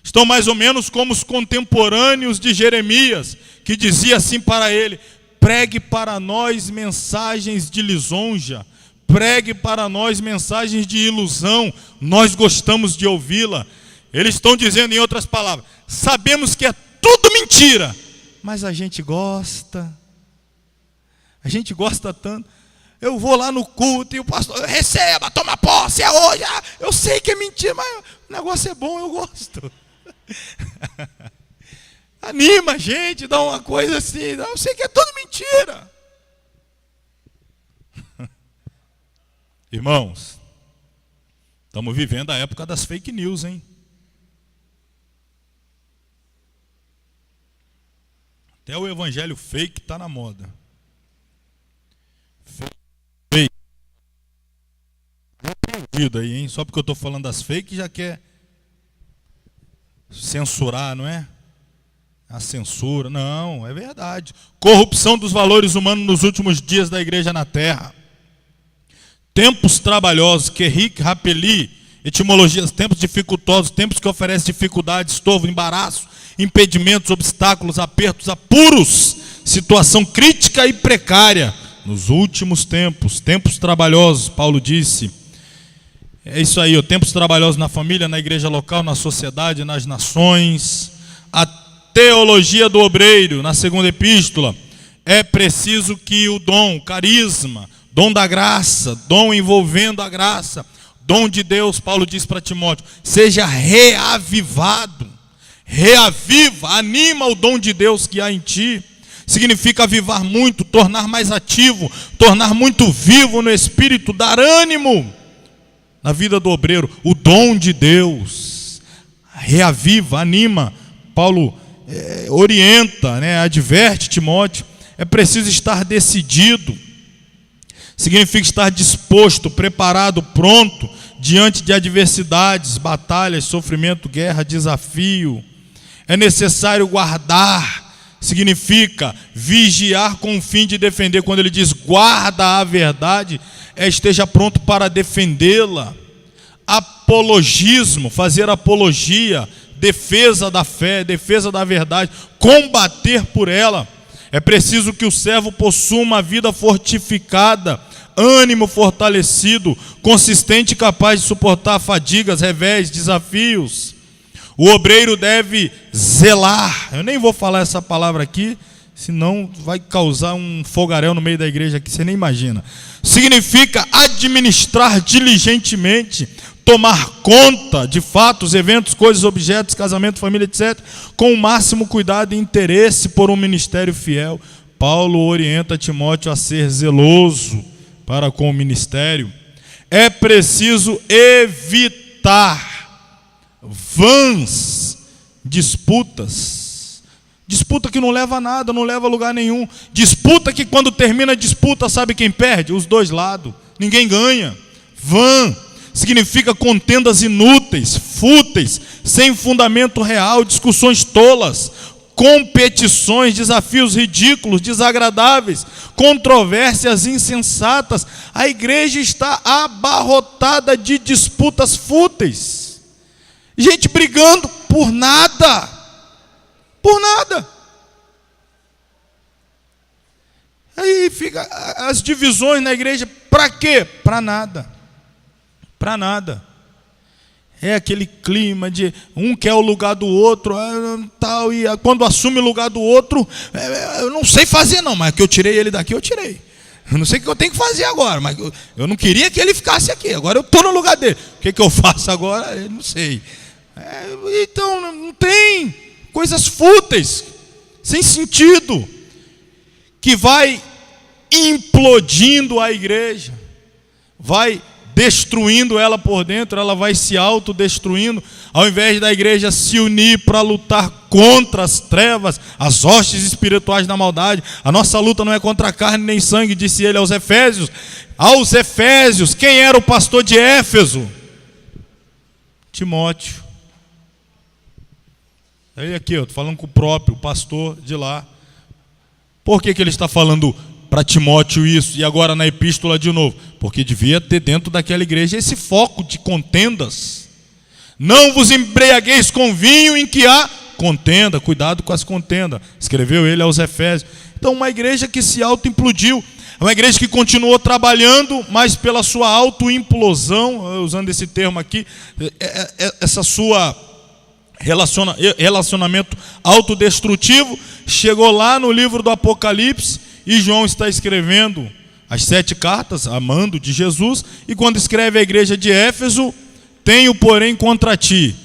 Estão mais ou menos como os contemporâneos de Jeremias, que dizia assim para ele: pregue para nós mensagens de lisonja, pregue para nós mensagens de ilusão, nós gostamos de ouvi-la. Eles estão dizendo, em outras palavras, sabemos que é tudo mentira, mas a gente gosta tanto. Eu vou lá no culto e o pastor: receba, toma posse, é hoje. Eu sei que é mentira, mas o negócio é bom, eu gosto. Anima a gente, dá uma coisa assim. Eu sei que é tudo mentira. Irmãos, estamos vivendo a época das fake news, hein? Até o evangelho fake está na moda. Fake. Perdido aí, hein? Só porque eu estou falando das fake já quer censurar, não é? A censura. Não, é verdade. Corrupção dos valores humanos nos últimos dias da igreja na terra. Tempos trabalhosos, Kerrick, Rapeli, etimologias, tempos dificultosos, tempos que oferecem dificuldade, estorvo, embaraço, impedimentos, obstáculos, apertos, apuros, situação crítica e precária. Nos últimos tempos, tempos trabalhosos, Paulo disse. É isso aí, tempos trabalhosos na família, na igreja local, na sociedade, nas nações. A teologia do obreiro, na segunda epístola, é preciso que o dom, carisma, dom da graça, dom envolvendo a graça, dom de Deus, Paulo diz para Timóteo, seja reavivado. Reaviva, anima o dom de Deus que há em ti. Significa avivar muito, tornar mais ativo, tornar muito vivo no espírito, dar ânimo na vida do obreiro. O dom de Deus reaviva, anima. Paulo orienta, né, adverte Timóteo. É preciso estar decidido. Significa estar disposto, preparado, pronto diante de adversidades, batalhas, sofrimento, guerra, desafio. É necessário guardar. Significa vigiar com o fim de defender. Quando ele diz guarda a verdade, esteja pronto para defendê-la. Apologismo, fazer apologia, defesa da fé, defesa da verdade, combater por ela. É preciso que o servo possua uma vida fortificada, ânimo fortalecido, consistente e capaz de suportar fadigas, revés, desafios. O obreiro deve zelar. Eu nem vou falar essa palavra aqui, senão vai causar um fogaréu no meio da igreja que você nem imagina. Significa administrar diligentemente, tomar conta de fatos, eventos, coisas, objetos, casamento, família, etc., com o máximo cuidado e interesse por um ministério fiel. Paulo orienta Timóteo a ser zeloso para com o ministério. É preciso evitar vãs disputas. Disputa que não leva a nada, não leva a lugar nenhum. Disputa que quando termina a disputa, sabe quem perde? Os dois lados. Ninguém ganha. Vã significa contendas inúteis, fúteis, sem fundamento real, discussões tolas, competições, desafios ridículos, desagradáveis, controvérsias insensatas. A igreja está abarrotada de disputas fúteis. Gente brigando por nada. Por nada. Aí fica as divisões na igreja. Para quê? Para nada. Para nada. É aquele clima de um quer o lugar do outro, e quando assume o lugar do outro, eu não sei fazer não, mas que eu tirei ele daqui, eu tirei. Eu não sei o que eu tenho que fazer agora, mas eu não queria que ele ficasse aqui. Agora eu estou no lugar dele. O que eu faço agora? Eu não sei. Então, não tem coisas fúteis, sem sentido, que vai implodindo a igreja, vai destruindo ela por dentro, ela vai se autodestruindo, ao invés da igreja se unir para lutar contra as trevas, as hostes espirituais da maldade. A nossa luta não é contra carne nem sangue, disse ele aos Efésios. Aos Efésios, quem era o pastor de Éfeso? Timóteo. Aí aqui, eu estou falando com o próprio pastor de lá. Por que ele está falando para Timóteo isso, e agora na epístola de novo? Porque devia ter dentro daquela igreja esse foco de contendas. Não vos embriagueis com vinho em que há contenda, cuidado com as contendas, escreveu ele aos Efésios. Então, uma igreja que se auto-implodiu, uma igreja que continuou trabalhando, mas pela sua auto-implosão, usando esse termo aqui, essa sua relacionamento autodestrutivo, chegou lá no livro do Apocalipse, e João está escrevendo as 7 cartas, amando de Jesus, e quando escreve a igreja de Éfeso: tenho, porém, contra ti,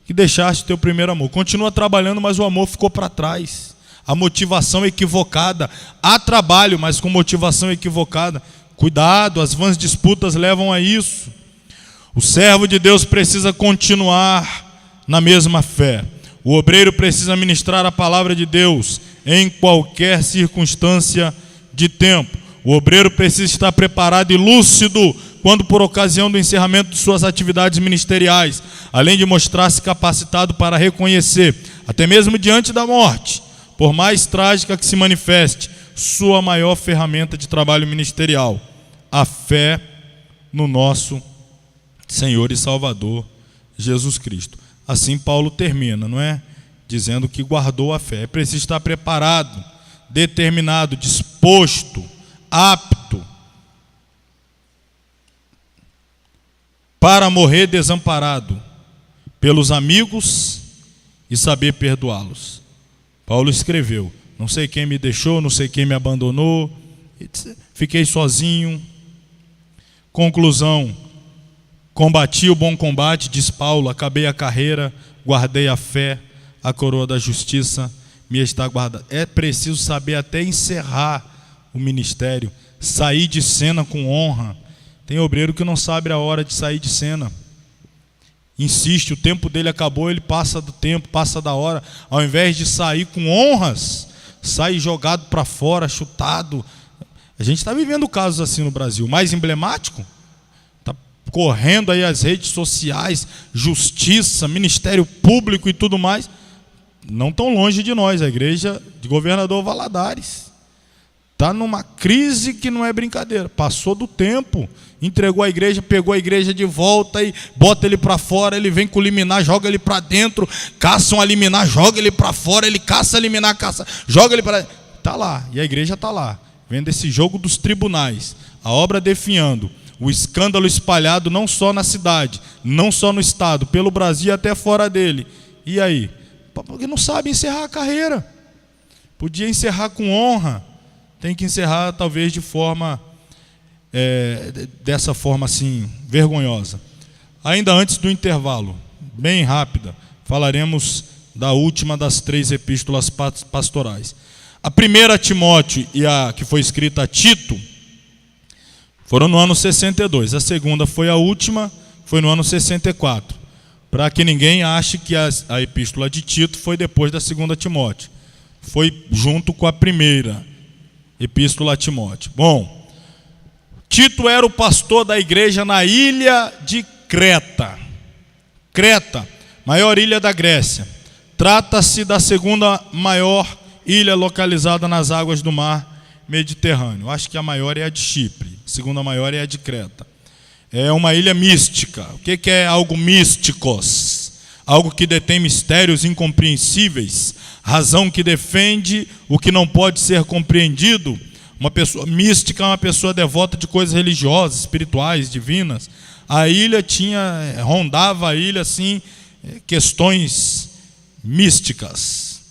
que deixaste teu primeiro amor. Continua trabalhando, mas o amor ficou para trás. A motivação equivocada. Há trabalho, mas com motivação equivocada. Cuidado, as vãs disputas levam a isso. O servo de Deus precisa continuar na mesma fé. O obreiro precisa ministrar a palavra de Deus em qualquer circunstância de tempo. O obreiro precisa estar preparado e lúcido quando por ocasião do encerramento de suas atividades ministeriais, além de mostrar-se capacitado para reconhecer, até mesmo diante da morte, por mais trágica que se manifeste, sua maior ferramenta de trabalho ministerial: a fé no nosso Senhor e Salvador Jesus Cristo. Assim Paulo termina, não é? Dizendo que guardou a fé. É preciso estar preparado, determinado, disposto, apto para morrer desamparado pelos amigos e saber perdoá-los. Paulo escreveu: não sei quem me deixou, não sei quem me abandonou, fiquei sozinho. Conclusão: combati o bom combate, diz Paulo, acabei a carreira, guardei a fé, a coroa da justiça me está guardada. É preciso saber até encerrar o ministério, sair de cena com honra. Tem obreiro que não sabe a hora de sair de cena. Insiste, o tempo dele acabou, ele passa do tempo, passa da hora. Ao invés de sair com honras, sai jogado para fora, chutado. A gente está vivendo casos assim no Brasil. O mais emblemático, está correndo aí as redes sociais, justiça, ministério público e tudo mais. Não tão longe de nós, a igreja de Governador Valadares está numa crise que não é brincadeira. Passou do tempo, entregou a igreja, pegou a igreja de volta e bota ele para fora. Ele vem com o liminar, joga ele para dentro, caçam a liminar, joga ele para fora, ele caça a liminar, joga ele para... Está lá, e a igreja está lá, vendo esse jogo dos tribunais, a obra definhando, o escândalo espalhado não só na cidade, não só no estado, pelo Brasil e até fora dele. E aí? Porque não sabe encerrar a carreira. Podia encerrar com honra, tem que encerrar talvez de forma, dessa forma assim, vergonhosa. Ainda antes do intervalo, bem rápida, falaremos da última das 3 epístolas pastorais. A primeira a Timóteo e a que foi escrita a Tito foram no ano 62. A segunda foi a última, foi no ano 64. Para que ninguém ache que a epístola de Tito foi depois da segunda Timóteo. Foi junto com a primeira epístola a Timóteo. Bom, Tito era o pastor da igreja na ilha de Creta. Creta, maior ilha da Grécia. Trata-se da segunda maior ilha localizada nas águas do mar Mediterrâneo. Acho que a maior é a de Chipre, a segunda maior é a de Creta. É uma ilha mística. O que é algo místicos? Algo que detém mistérios incompreensíveis, razão que defende o que não pode ser compreendido. Uma pessoa mística é uma pessoa devota de coisas religiosas, espirituais, divinas. A ilha rondava a ilha assim, questões místicas.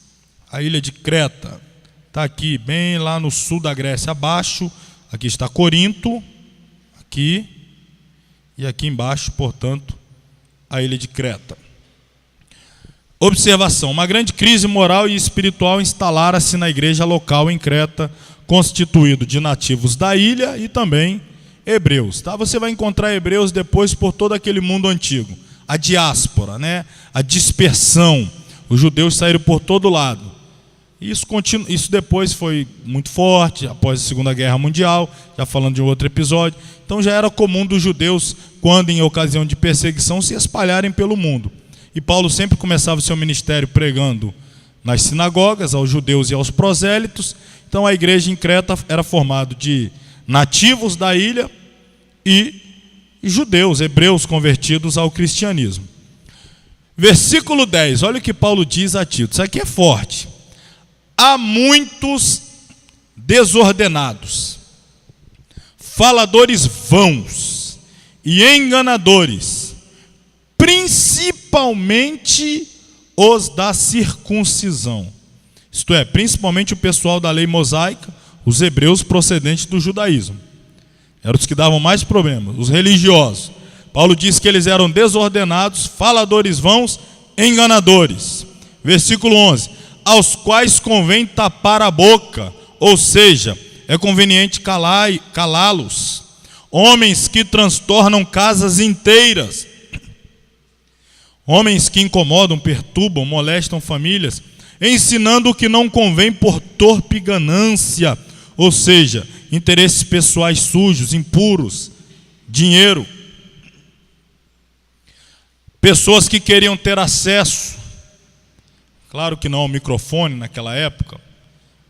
A ilha de Creta está aqui, bem lá no sul da Grécia, abaixo Aqui está Corinto, aqui, e aqui embaixo, portanto, a ilha de Creta. Observação: uma grande crise moral e espiritual instalara-se na igreja local em Creta, constituído de nativos da ilha e também hebreus. Tá? Você vai encontrar hebreus depois por todo aquele mundo antigo. A diáspora, né? A dispersão. Os judeus saíram por todo lado. Isso depois foi muito forte, após a Segunda Guerra Mundial, já falando de um outro episódio. Então já era comum dos judeus, quando em ocasião de perseguição, se espalharem pelo mundo. E Paulo sempre começava o seu ministério pregando nas sinagogas, aos judeus e aos prosélitos. Então a igreja em Creta era formada de nativos da ilha e judeus, hebreus convertidos ao cristianismo. Versículo 10, olha o que Paulo diz a Tito. Isso aqui é forte. Há muitos desordenados, faladores vãos e enganadores, principalmente os da circuncisão. Isto é, principalmente o pessoal da lei mosaica, os hebreus procedentes do judaísmo. Eram os que davam mais problemas, os religiosos. Paulo diz que eles eram desordenados, faladores vãos, enganadores. Versículo 11. Aos quais convém tapar a boca, ou seja, é conveniente calá-los. Homens que transtornam casas inteiras. Homens que incomodam, perturbam, molestam famílias, ensinando o que não convém por torpe ganância, ou seja, interesses pessoais sujos, impuros, dinheiro. Pessoas que queriam ter acesso, claro que não ao microfone naquela época,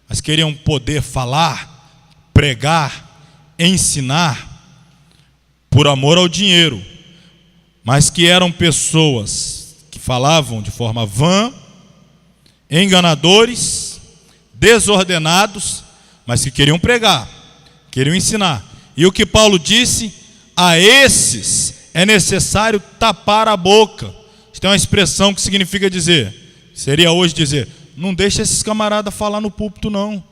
mas queriam poder falar, pregar, ensinar, por amor ao dinheiro, mas que eram pessoas que falavam de forma vã, enganadores, desordenados, mas que queriam pregar, queriam ensinar. E o que Paulo disse, a esses é necessário tapar a boca. Isso tem uma expressão que significa dizer, seria hoje dizer, não deixa esses camaradas falar no púlpito não,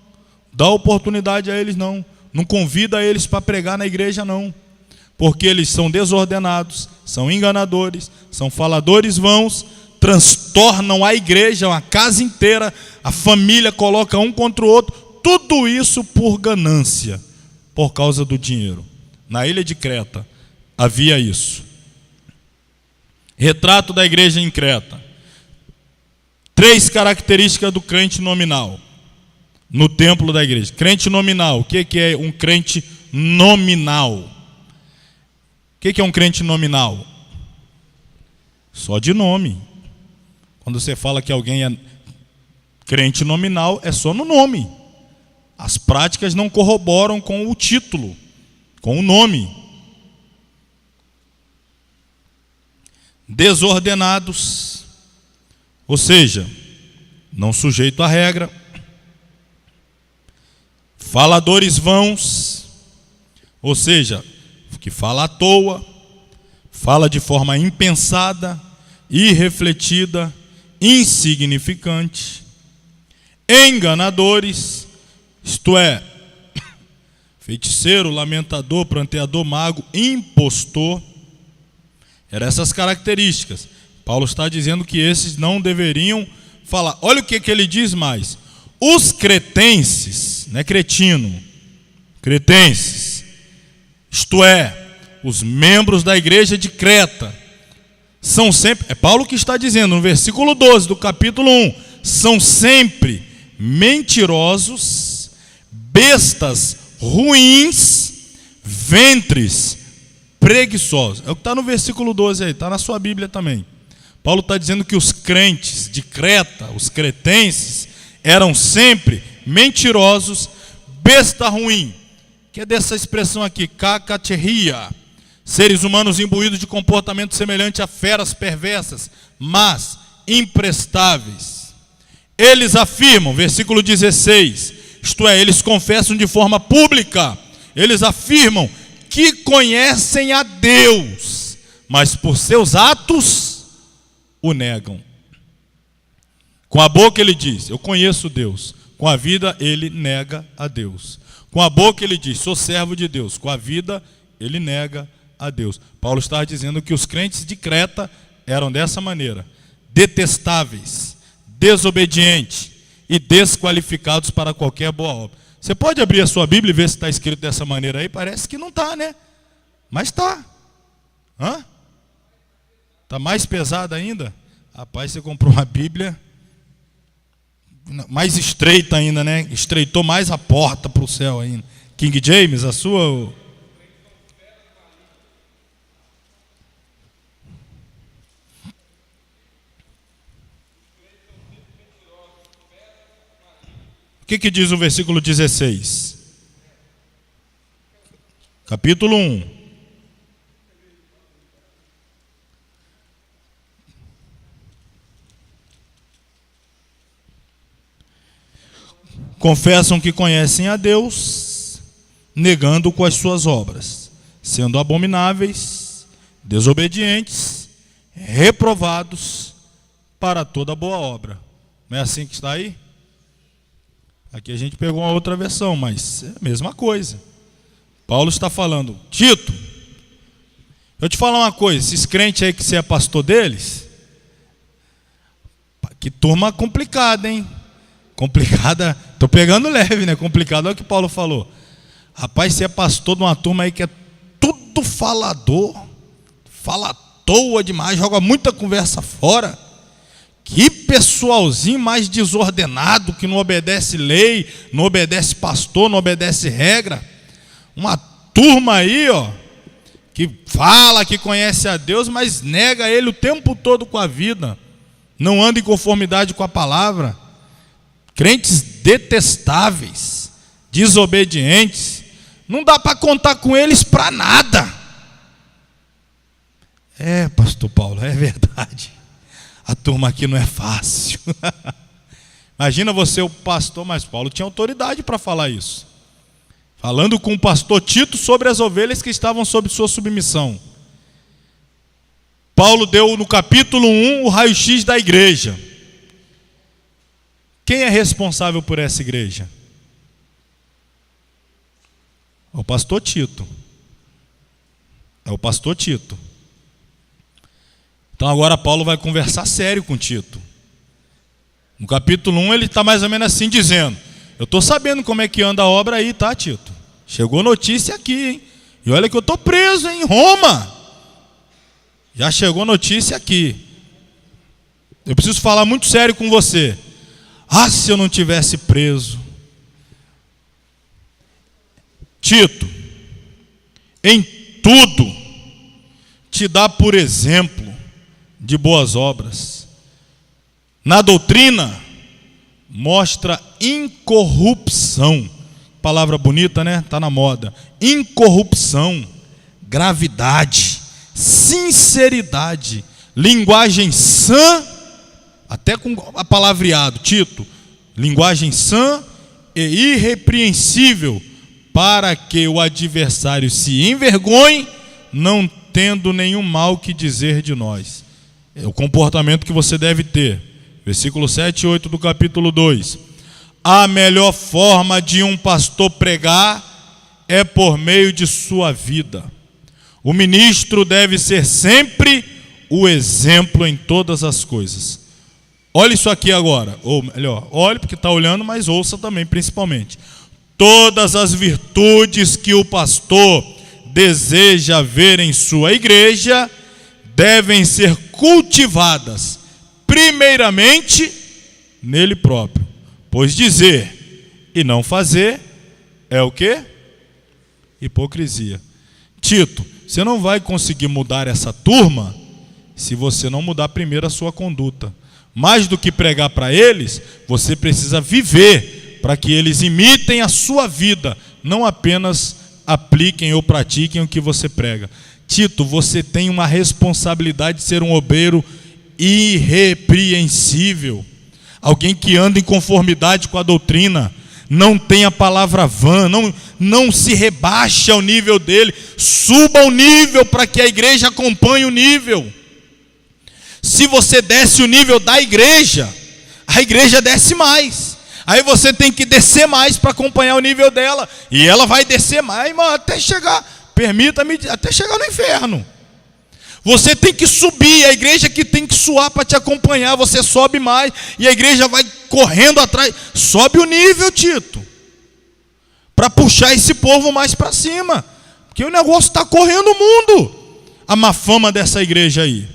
dá oportunidade a eles não, não convida eles para pregar na igreja não, porque eles são desordenados, são enganadores, são faladores vãos, transtornam a igreja, a casa inteira, a família coloca um contra o outro, tudo isso por ganância, por causa do dinheiro. Na ilha de Creta havia isso. Retrato da igreja em Creta. 3 características do crente nominal no templo da igreja. Crente nominal, o que é um crente nominal? O que é um crente nominal? Só de nome. Quando você fala que alguém é crente nominal, é só no nome. As práticas não corroboram com o título, com o nome. Desordenados, ou seja, não sujeito à regra. Faladores vãos, ou seja, que fala à toa, fala de forma impensada, irrefletida, insignificante. Enganadores, isto é, feiticeiro, lamentador, pranteador, mago, impostor. Eram essas características. Paulo está dizendo que esses não deveriam falar. Olha o que ele diz mais. Os cretenses, não é cretino, cretenses, isto é, os membros da igreja de Creta, são sempre, é Paulo que está dizendo no versículo 12 do capítulo 1, são sempre mentirosos, bestas ruins, ventres preguiçosos. É o que está no versículo 12 aí, está na sua Bíblia também. Paulo está dizendo que os crentes de Creta, os cretenses, eram sempre mentirosos, besta ruim, que é dessa expressão aqui, kakateria, seres humanos imbuídos de comportamento semelhante a feras perversas, mas imprestáveis. Eles afirmam, versículo 16, isto é, eles confessam de forma pública, eles afirmam que conhecem a Deus, mas por seus atos o negam. Com a boca ele diz, eu conheço Deus. Com a vida ele nega a Deus. Com a boca ele diz, sou servo de Deus. Com a vida ele nega a Deus. Paulo está dizendo que os crentes de Creta eram dessa maneira: detestáveis, desobedientes e desqualificados para qualquer boa obra. Você pode abrir a sua Bíblia e ver se está escrito dessa maneira aí? Parece que não está, né? Mas está. Está mais pesado ainda? Rapaz, você comprou uma Bíblia mais estreita ainda, né? Estreitou mais a porta para o céu ainda. King James, a sua? O que diz o versículo 16? Capítulo 1. Confessam que conhecem a Deus, negando com as suas obras, sendo abomináveis, desobedientes, reprovados para toda boa obra. Não é assim que está aí? Aqui a gente pegou uma outra versão, mas é a mesma coisa. Paulo está falando, Tito, eu te falar uma coisa, esses crentes aí que você é pastor deles, que turma complicada, hein? Complicada, estou pegando leve, né? Complicado, olha o que Paulo falou. Rapaz, você é pastor de uma turma aí que é tudo falador, fala à toa demais, joga muita conversa fora. Que pessoalzinho mais desordenado, que não obedece lei, não obedece pastor, não obedece regra. Uma turma aí, ó, que fala que conhece a Deus, mas nega Ele o tempo todo com a vida. Não anda em conformidade com a palavra. Crentes detestáveis, desobedientes. Não dá para contar com eles para nada. É, pastor Paulo, é verdade. A turma aqui não é fácil. Imagina você, o pastor, mas Paulo tinha autoridade para falar isso. Falando com o pastor Tito sobre as ovelhas que estavam sob sua submissão. Paulo deu no capítulo 1 o raio-x da igreja. Quem é responsável por essa igreja? É o pastor Tito. É o pastor Tito. Então agora Paulo vai conversar sério com Tito. No capítulo 1 ele está mais ou menos assim dizendo: eu estou sabendo como é que anda a obra aí, tá, Tito? Chegou notícia aqui, hein? E olha que eu estou preso em Roma. Já chegou notícia aqui. Eu preciso falar muito sério com você. Ah, se eu não tivesse preso. Tito, em tudo te dá por exemplo de boas obras. Na doutrina, mostra incorrupção. Palavra bonita, né? Está na moda. Incorrupção, gravidade, sinceridade, linguagem sã, até com a palavreado, Tito, linguagem sã e irrepreensível, para que o adversário se envergonhe, não tendo nenhum mal que dizer de nós. É o comportamento que você deve ter. Versículo 7 e 8 do capítulo 2. A melhor forma de um pastor pregar é por meio de sua vida. O ministro deve ser sempre o exemplo em todas as coisas. Olha isso aqui agora, ou melhor, olhe porque está olhando, mas ouça também principalmente. Todas as virtudes que o pastor deseja ver em sua igreja devem ser cultivadas primeiramente nele próprio, pois dizer e não fazer é o quê? Hipocrisia. Tito, você não vai conseguir mudar essa turma se você não mudar primeiro a sua conduta. Mais do que pregar para eles, você precisa viver para que eles imitem a sua vida, não apenas apliquem ou pratiquem o que você prega. Tito, você tem uma responsabilidade de ser um obreiro irrepreensível, alguém que anda em conformidade com a doutrina, não tem a palavra vã, não se rebaixe ao nível dele, suba o nível para que a igreja acompanhe o nível. Se você desce o nível da igreja, a igreja desce mais. Aí você tem que descer mais para acompanhar o nível dela. E ela vai descer mais, irmão, até chegar, permita-me, até chegar no inferno. Você tem que subir, a igreja que tem que suar para te acompanhar. Você sobe mais e a igreja vai correndo atrás. Sobe o nível, Tito, para puxar esse povo mais para cima. Porque o negócio está correndo o mundo. A má fama dessa igreja aí.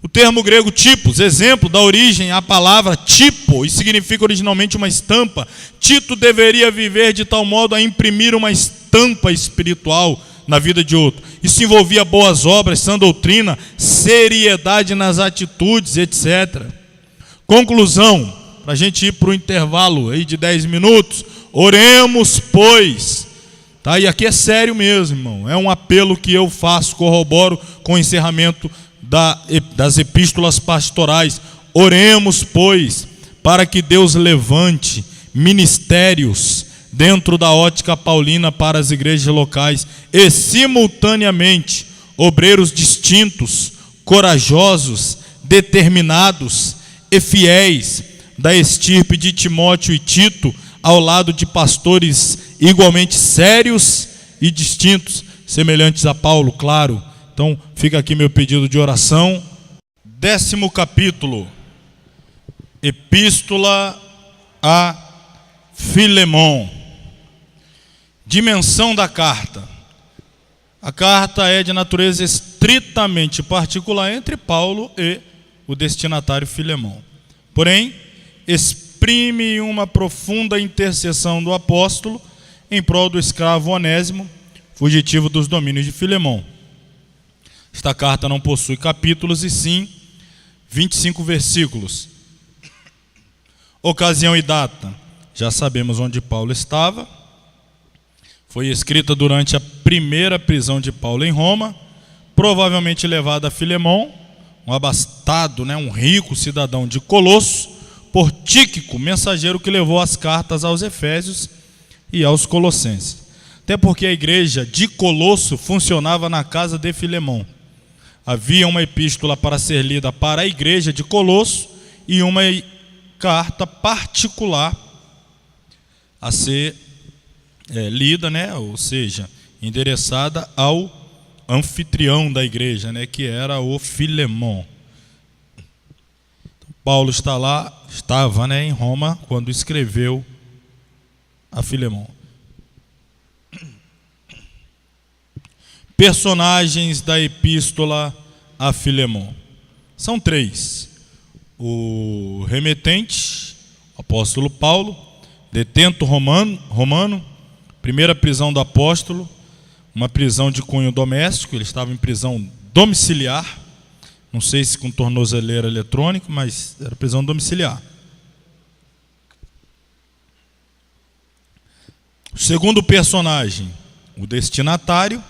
O termo grego tipos, exemplo, dá origem à palavra tipo, e significa originalmente uma estampa. Tito deveria viver de tal modo a imprimir uma estampa espiritual na vida de outro. Isso envolvia boas obras, sã doutrina, seriedade nas atitudes, etc. Conclusão, para a gente ir para o intervalo aí de 10 minutos. Oremos, pois. Tá? E aqui é sério mesmo, irmão. É um apelo que eu faço, corroboro com o encerramento das epístolas pastorais. Oremos, pois, para que Deus levante ministérios dentro da ótica paulina para as igrejas locais e, simultaneamente, obreiros distintos, corajosos, determinados e fiéis da estirpe de Timóteo e Tito, ao lado de pastores igualmente sérios e distintos, semelhantes a Paulo, claro. Então, fica aqui meu pedido de oração. 10º capítulo, Epístola a Filemon. Dimensão da carta. A carta é de natureza estritamente particular entre Paulo e o destinatário Filemon. Porém, exprime uma profunda intercessão do apóstolo em prol do escravo Onésimo, fugitivo dos domínios de Filemon. Esta carta não possui capítulos e sim 25 versículos. Ocasião e data. Já sabemos onde Paulo estava. Foi escrita durante a primeira prisão de Paulo em Roma, provavelmente levada a Filemon, um abastado, um rico cidadão de Colosso, por Tíquico, mensageiro que levou as cartas aos Efésios e aos Colossenses. Até porque a igreja de Colosso funcionava na casa de Filemon. Havia uma epístola para ser lida para a igreja de Colosso e uma carta particular a ser lida, ou seja, endereçada ao anfitrião da igreja, que era o Filemon. Então, Paulo estava em Roma quando escreveu a Filemon. Personagens da epístola a Filemon. São 3. O remetente, o apóstolo Paulo, detento romano, primeira prisão do apóstolo, uma prisão de cunho doméstico, ele estava em prisão domiciliar, não sei se com tornozeleira eletrônica, mas era prisão domiciliar. O segundo personagem, o destinatário,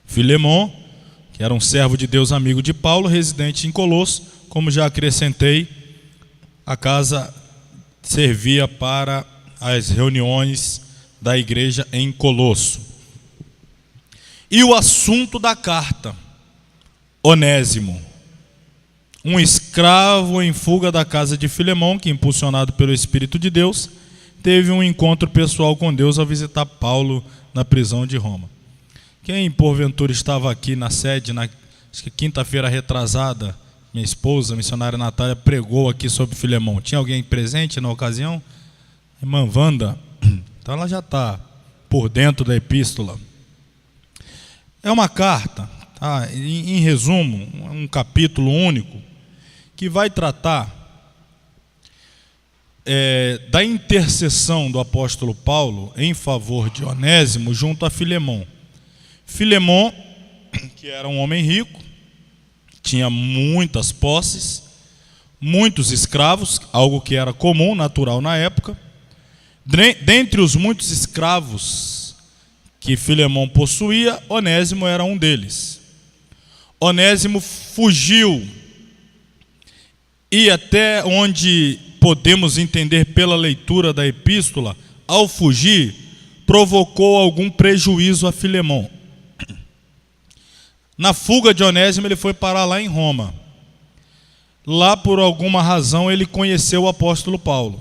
Filemon, que era um servo de Deus amigo de Paulo, residente em Colosso. Como já acrescentei, a casa servia para as reuniões da igreja em Colosso. E o assunto da carta, Onésimo, um escravo em fuga da casa de Filemon, que, impulsionado pelo Espírito de Deus, teve um encontro pessoal com Deus ao visitar Paulo na prisão de Roma. Quem, porventura, estava aqui na sede, acho que quinta-feira retrasada, minha esposa, a missionária Natália, pregou aqui sobre Filemon. Tinha alguém presente na ocasião? Irmã Wanda, então ela já está por dentro da epístola. É uma carta, em resumo, um capítulo único, que vai tratar da intercessão do apóstolo Paulo em favor de Onésimo junto a Filemon. Filemon, que era um homem rico, tinha muitas posses, muitos escravos, algo que era comum, natural na época. Dentre os muitos escravos que Filemon possuía, Onésimo era um deles. Onésimo fugiu e, até onde podemos entender pela leitura da epístola, ao fugir, provocou algum prejuízo a Filemon. Na fuga de Onésimo, ele foi parar lá em Roma. Lá, por alguma razão, ele conheceu o apóstolo Paulo.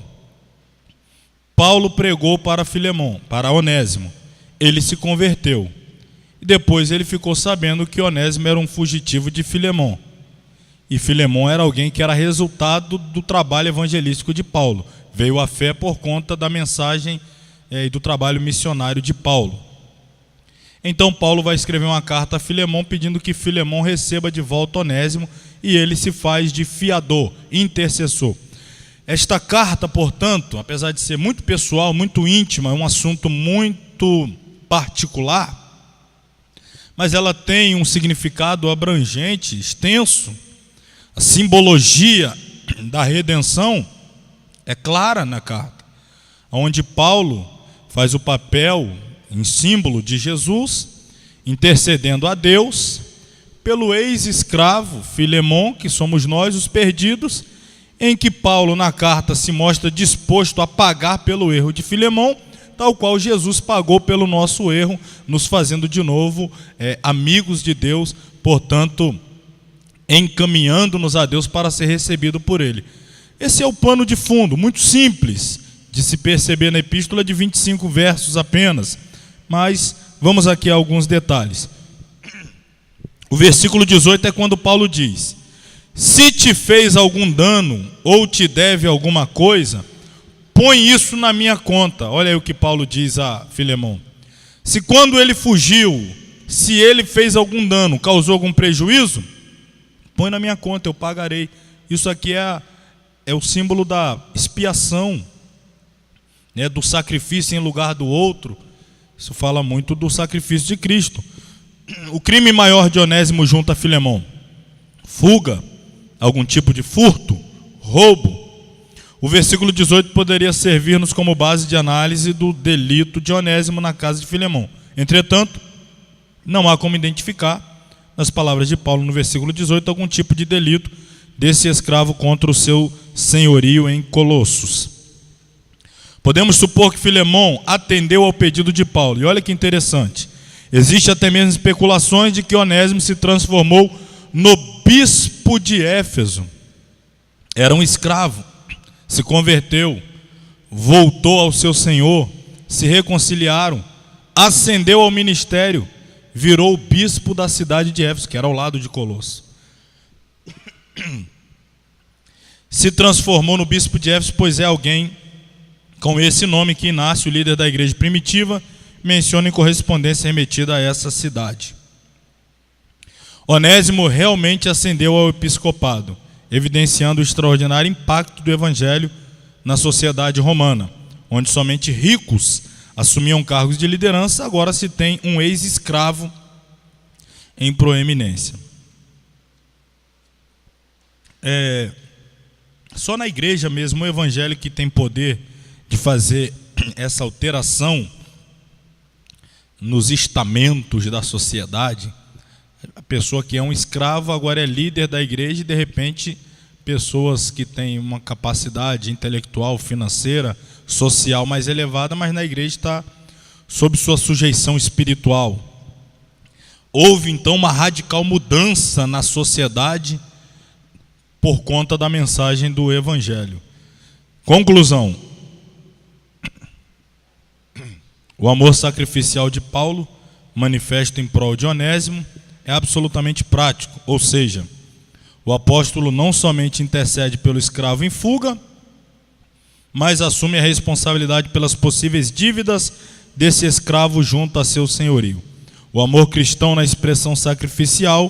Paulo pregou para Filemão, para Onésimo. Ele se converteu. E depois ele ficou sabendo que Onésimo era um fugitivo de Filemão. E Filemão era alguém que era resultado do trabalho evangelístico de Paulo. Veio à fé por conta da mensagem e do trabalho missionário de Paulo. Então Paulo vai escrever uma carta a Filemão pedindo que Filemão receba de volta Onésimo, e ele se faz de fiador, intercessor. Esta carta, portanto, apesar de ser muito pessoal, muito íntima, é um assunto muito particular, mas ela tem um significado abrangente, extenso. A simbologia da redenção é clara na carta, onde Paulo faz o papel em símbolo de Jesus, intercedendo a Deus pelo ex-escravo Filemão, que somos nós, os perdidos, em que Paulo na carta se mostra disposto a pagar pelo erro de Filemão, tal qual Jesus pagou pelo nosso erro, nos fazendo de novo amigos de Deus, portanto, encaminhando-nos a Deus para ser recebido por Ele. Esse é o pano de fundo, muito simples de se perceber na epístola, de 25 versos apenas, mas vamos aqui a alguns detalhes. O versículo 18 é quando Paulo diz: se te fez algum dano ou te deve alguma coisa, põe isso na minha conta. Olha aí o que Paulo diz a Filemão. Se quando ele fugiu, se ele fez algum dano, causou algum prejuízo, põe na minha conta, eu pagarei. Isso aqui é o símbolo da expiação, né, do sacrifício em lugar do outro. Isso fala muito do sacrifício de Cristo. O crime maior de Onésimo junto a Filemão: fuga, algum tipo de furto, roubo. O versículo 18 poderia servir-nos como base de análise do delito de Onésimo na casa de Filemão. Entretanto, não há como identificar, nas palavras de Paulo no versículo 18, algum tipo de delito desse escravo contra o seu senhorio em Colossos. Podemos supor que Filemão atendeu ao pedido de Paulo. E olha que interessante, existe até mesmo especulações de que Onésimo se transformou no bispo de Éfeso. Era um escravo, se converteu, voltou ao seu senhor, se reconciliaram, ascendeu ao ministério, virou o bispo da cidade de Éfeso, que era ao lado de Colosso. Se transformou no bispo de Éfeso, pois é alguém com esse nome que Inácio, líder da igreja primitiva, menciona em correspondência remetida a essa cidade. Onésimo realmente ascendeu ao episcopado, evidenciando o extraordinário impacto do evangelho na sociedade romana, onde somente ricos assumiam cargos de liderança. Agora se tem um ex-escravo em proeminência. Só na igreja mesmo o evangelho que tem poder de fazer essa alteração nos estamentos da sociedade. A pessoa que é um escravo agora é líder da igreja, e de repente pessoas que têm uma capacidade intelectual, financeira, social mais elevada, mas na igreja está sob sua sujeição espiritual. Houve então uma radical mudança na sociedade por conta da mensagem do evangelho. Conclusão: o amor sacrificial de Paulo, manifesto em prol de Onésimo, é absolutamente prático, ou seja, o apóstolo não somente intercede pelo escravo em fuga, mas assume a responsabilidade pelas possíveis dívidas desse escravo junto a seu senhorio. O amor cristão, na expressão sacrificial,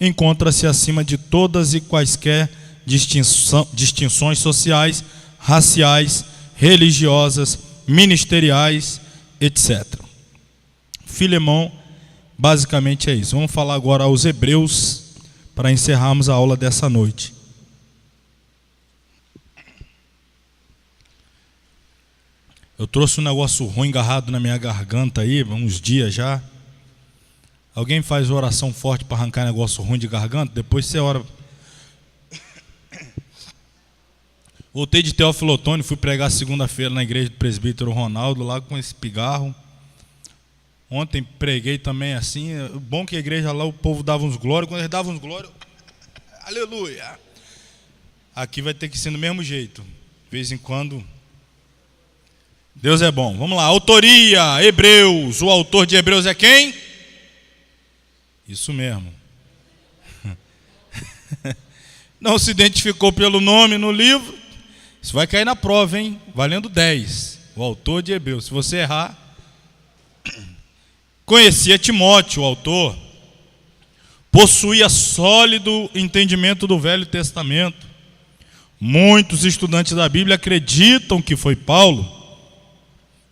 encontra-se acima de todas e quaisquer distinções sociais, raciais, religiosas, ministeriais, etc. Filemão, basicamente é isso. Vamos falar agora aos Hebreus para encerrarmos a aula dessa noite. Eu trouxe um negócio ruim agarrado na minha garganta aí, uns dias já. Alguém faz oração forte para arrancar negócio ruim de garganta? Depois você ora. Voltei de Teófilo Otoni, fui pregar segunda-feira na igreja do presbítero Ronaldo, lá com esse pigarro. Ontem preguei também assim. Bom que a igreja lá o povo dava uns glórias. Quando eles davam uns glórias, aleluia. Aqui vai ter que ser do mesmo jeito. De vez em quando Deus é bom. Vamos lá, autoria, Hebreus. O autor de Hebreus é quem? Isso mesmo. Não se identificou pelo nome no livro, isso vai cair na prova, hein? Valendo 10. O autor de Hebreus. Se você errar. Conhecia Timóteo, o autor. Possuía sólido entendimento do Velho Testamento. Muitos estudantes da Bíblia acreditam que foi Paulo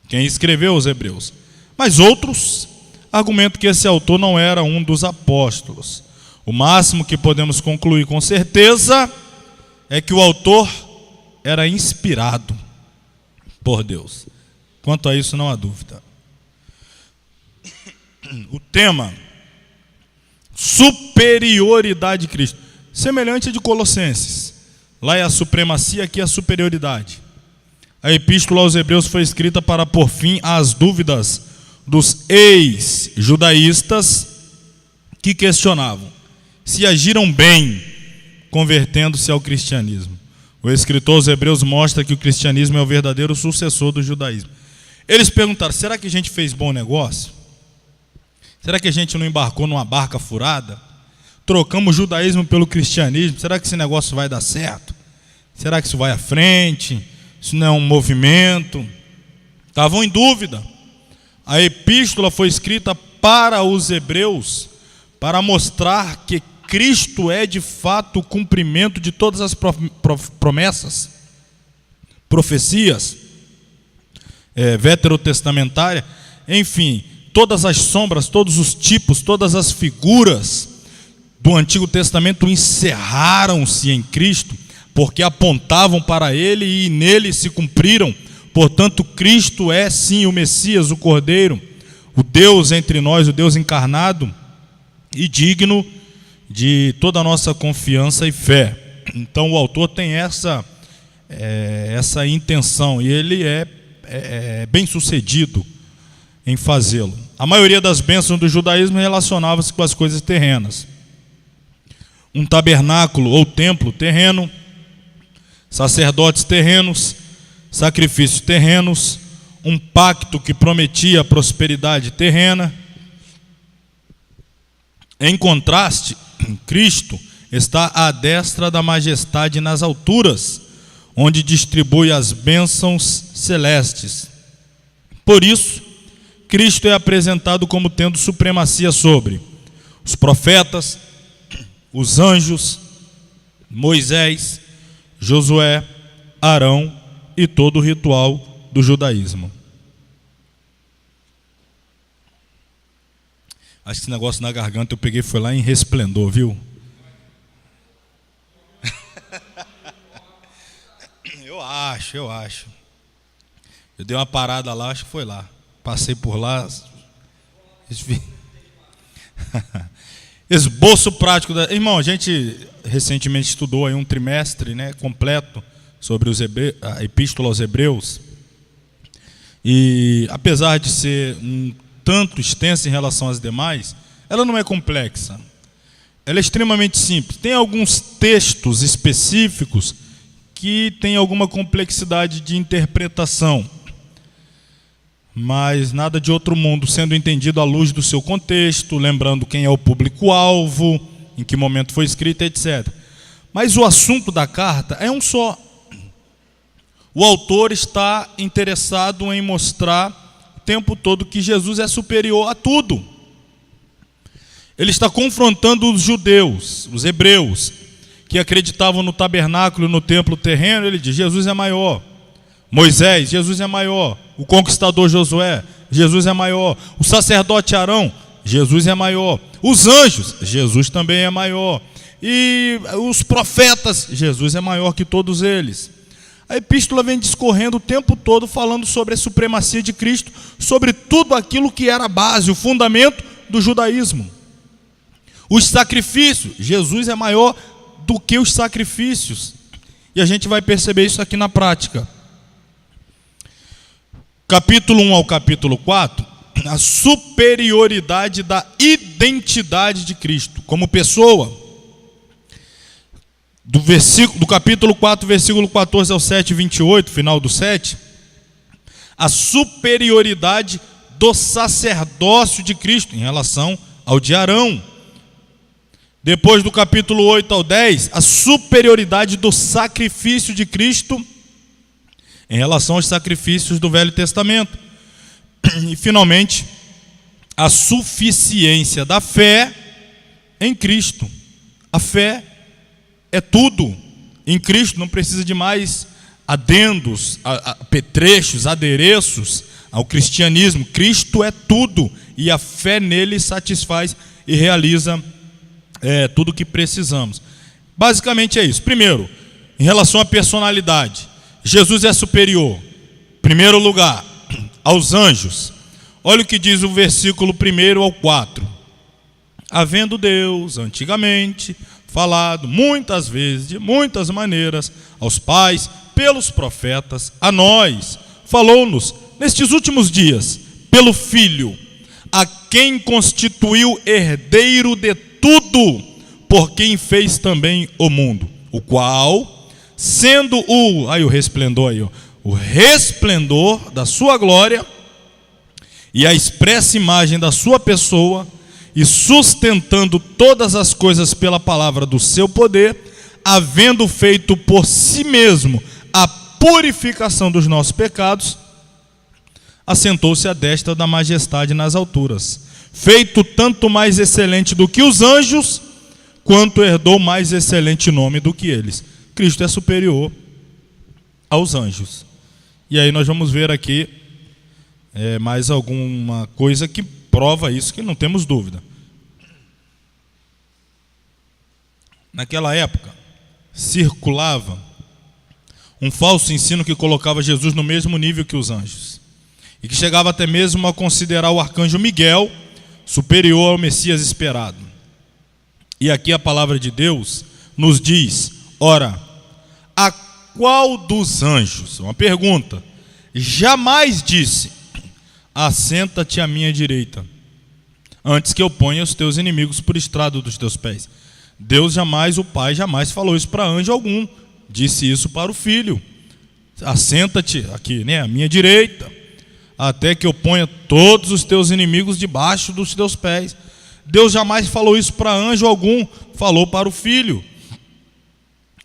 quem escreveu os Hebreus. Mas outros argumentam que esse autor não era um dos apóstolos. O máximo que podemos concluir com certeza é que o autor era inspirado por Deus. Quanto a isso não há dúvida. O tema, superioridade de Cristo, semelhante a de Colossenses. Lá é a supremacia, aqui é a superioridade. A epístola aos Hebreus foi escrita para pôr fim às dúvidas dos ex-judaístas que questionavam se agiram bem convertendo-se ao cristianismo. O escritor aos Hebreus mostra que o cristianismo é o verdadeiro sucessor do judaísmo. Eles perguntaram, será que a gente fez bom negócio? Será que a gente não embarcou numa barca furada? Trocamos o judaísmo pelo cristianismo, será que esse negócio vai dar certo? Será que isso vai à frente? Isso não é um movimento? Estavam em dúvida. A epístola foi escrita para os hebreus, para mostrar que Cristo é de fato o cumprimento de todas as promessas, profecias, veterotestamentárias, enfim, todas as sombras, todos os tipos, todas as figuras do Antigo Testamento encerraram-se em Cristo, porque apontavam para Ele e nele se cumpriram. Portanto, Cristo é sim o Messias, o Cordeiro, o Deus entre nós, o Deus encarnado e digno de toda a nossa confiança e fé. Então o autor tem essa intenção e ele é bem sucedido em fazê-lo. A maioria das bênçãos do judaísmo relacionava-se com as coisas terrenas. Um tabernáculo ou templo terreno, sacerdotes terrenos, sacrifícios terrenos, um pacto que prometia prosperidade terrena. Em contraste, Cristo está à destra da majestade nas alturas, onde distribui as bênçãos celestes. Por isso, Cristo é apresentado como tendo supremacia sobre os profetas, os anjos, Moisés, Josué, Arão e todo o ritual do judaísmo. Acho que esse negócio na garganta eu peguei, foi lá em Resplendor, viu? Eu acho. Eu dei uma parada lá, acho que foi lá. Passei por lá. Esboço prático. Irmão, a gente recentemente estudou aí um trimestre, né, completo sobre a Epístola aos Hebreus. E apesar de ser um tanto extensa em relação às demais, ela não é complexa. Ela é extremamente simples. Tem alguns textos específicos que têm alguma complexidade de interpretação, mas nada de outro mundo, sendo entendido à luz do seu contexto, lembrando quem é o público-alvo, em que momento foi escrita, etc. Mas o assunto da carta é um só. O autor está interessado em mostrar o tempo todo que Jesus é superior a tudo. Ele está confrontando os judeus, os hebreus, que acreditavam no tabernáculo, no templo terreno. Ele diz, Jesus é maior. Moisés, Jesus é maior. O conquistador Josué, Jesus é maior. O sacerdote Arão, Jesus é maior. Os anjos, Jesus também é maior. E os profetas, Jesus é maior que todos eles. A epístola vem discorrendo o tempo todo falando sobre a supremacia de Cristo, sobre tudo aquilo que era a base, o fundamento do judaísmo. Os sacrifícios, Jesus é maior do que os sacrifícios. E a gente vai perceber isso aqui na prática. Capítulo 1 ao capítulo 4, a superioridade da identidade de Cristo como pessoa. Do capítulo 4, versículo 14 ao 7, 28, final do 7, A superioridade do sacerdócio de Cristo em relação ao de Arão. Depois do capítulo 8 ao 10, a superioridade do sacrifício de Cristo em relação aos sacrifícios do Velho Testamento. E, finalmente, a suficiência da fé em Cristo. A fé é tudo. Em Cristo não precisa de mais adendos, apetrechos, adereços ao cristianismo. Cristo é tudo e a fé nele satisfaz e realiza tudo o que precisamos. Basicamente é isso. Primeiro, em relação à personalidade, Jesus é superior, em primeiro lugar, aos anjos. Olha o que diz o versículo 1 ao 4. Havendo Deus, antigamente, falado muitas vezes, de muitas maneiras, aos pais, pelos profetas, a nós, falou-nos, nestes últimos dias, pelo Filho, a quem constituiu herdeiro de tudo, por quem fez também o mundo, o qual, sendo o resplendor da sua glória e a expressa imagem da sua pessoa, e sustentando todas as coisas pela palavra do seu poder, havendo feito por si mesmo a purificação dos nossos pecados, assentou-se à destra da majestade nas alturas, feito tanto mais excelente do que os anjos, quanto herdou mais excelente nome do que eles. Cristo é superior aos anjos. E aí nós vamos ver aqui mais alguma coisa que prova isso, que não temos dúvida. Naquela época, circulava um falso ensino que colocava Jesus no mesmo nível que os anjos, e que chegava até mesmo a considerar o arcanjo Miguel superior ao Messias esperado. E aqui a palavra de Deus nos diz: ora, a qual dos anjos, uma pergunta, jamais disse: assenta-te à minha direita, antes que eu ponha os teus inimigos por estrado dos teus pés? Deus jamais, o Pai, jamais falou isso para anjo algum. Disse isso para o Filho: assenta-te aqui, à minha direita, até que eu ponha todos os teus inimigos debaixo dos teus pés. Deus jamais falou isso para anjo algum, falou para o Filho.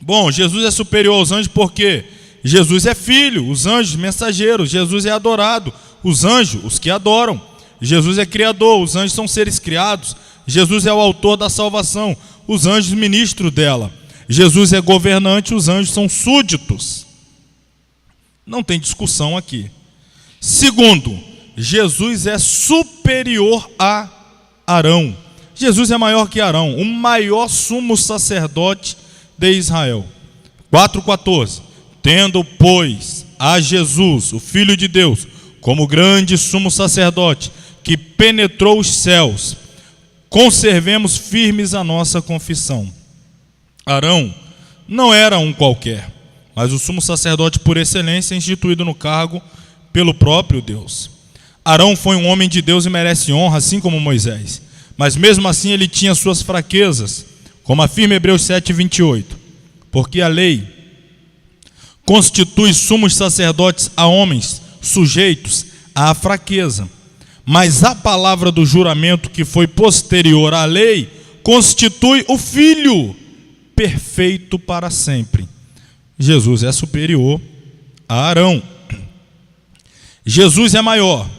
Bom, Jesus é superior aos anjos porque Jesus é filho, os anjos mensageiros. Jesus é adorado, os anjos, os que adoram. Jesus é criador, os anjos são seres criados. Jesus é o autor da salvação, os anjos ministros dela. Jesus é governante, os anjos são súditos. Não tem discussão aqui. Segundo, Jesus é superior a Arão. Jesus é maior que Arão, o maior sumo sacerdote de Israel. 4,14. Tendo, pois, a Jesus, o Filho de Deus, como grande sumo sacerdote, que penetrou os céus, conservemos firmes a nossa confissão. Arão não era um qualquer, mas o sumo sacerdote por excelência, instituído no cargo pelo próprio Deus. Arão foi um homem de Deus e merece honra, assim como Moisés. Mas mesmo assim ele tinha suas fraquezas, como afirma Hebreus 7,28. Porque a lei constitui sumos sacerdotes a homens sujeitos à fraqueza. Mas a palavra do juramento que foi posterior à lei constitui o Filho perfeito para sempre. Jesus é superior a Arão. Jesus é maior,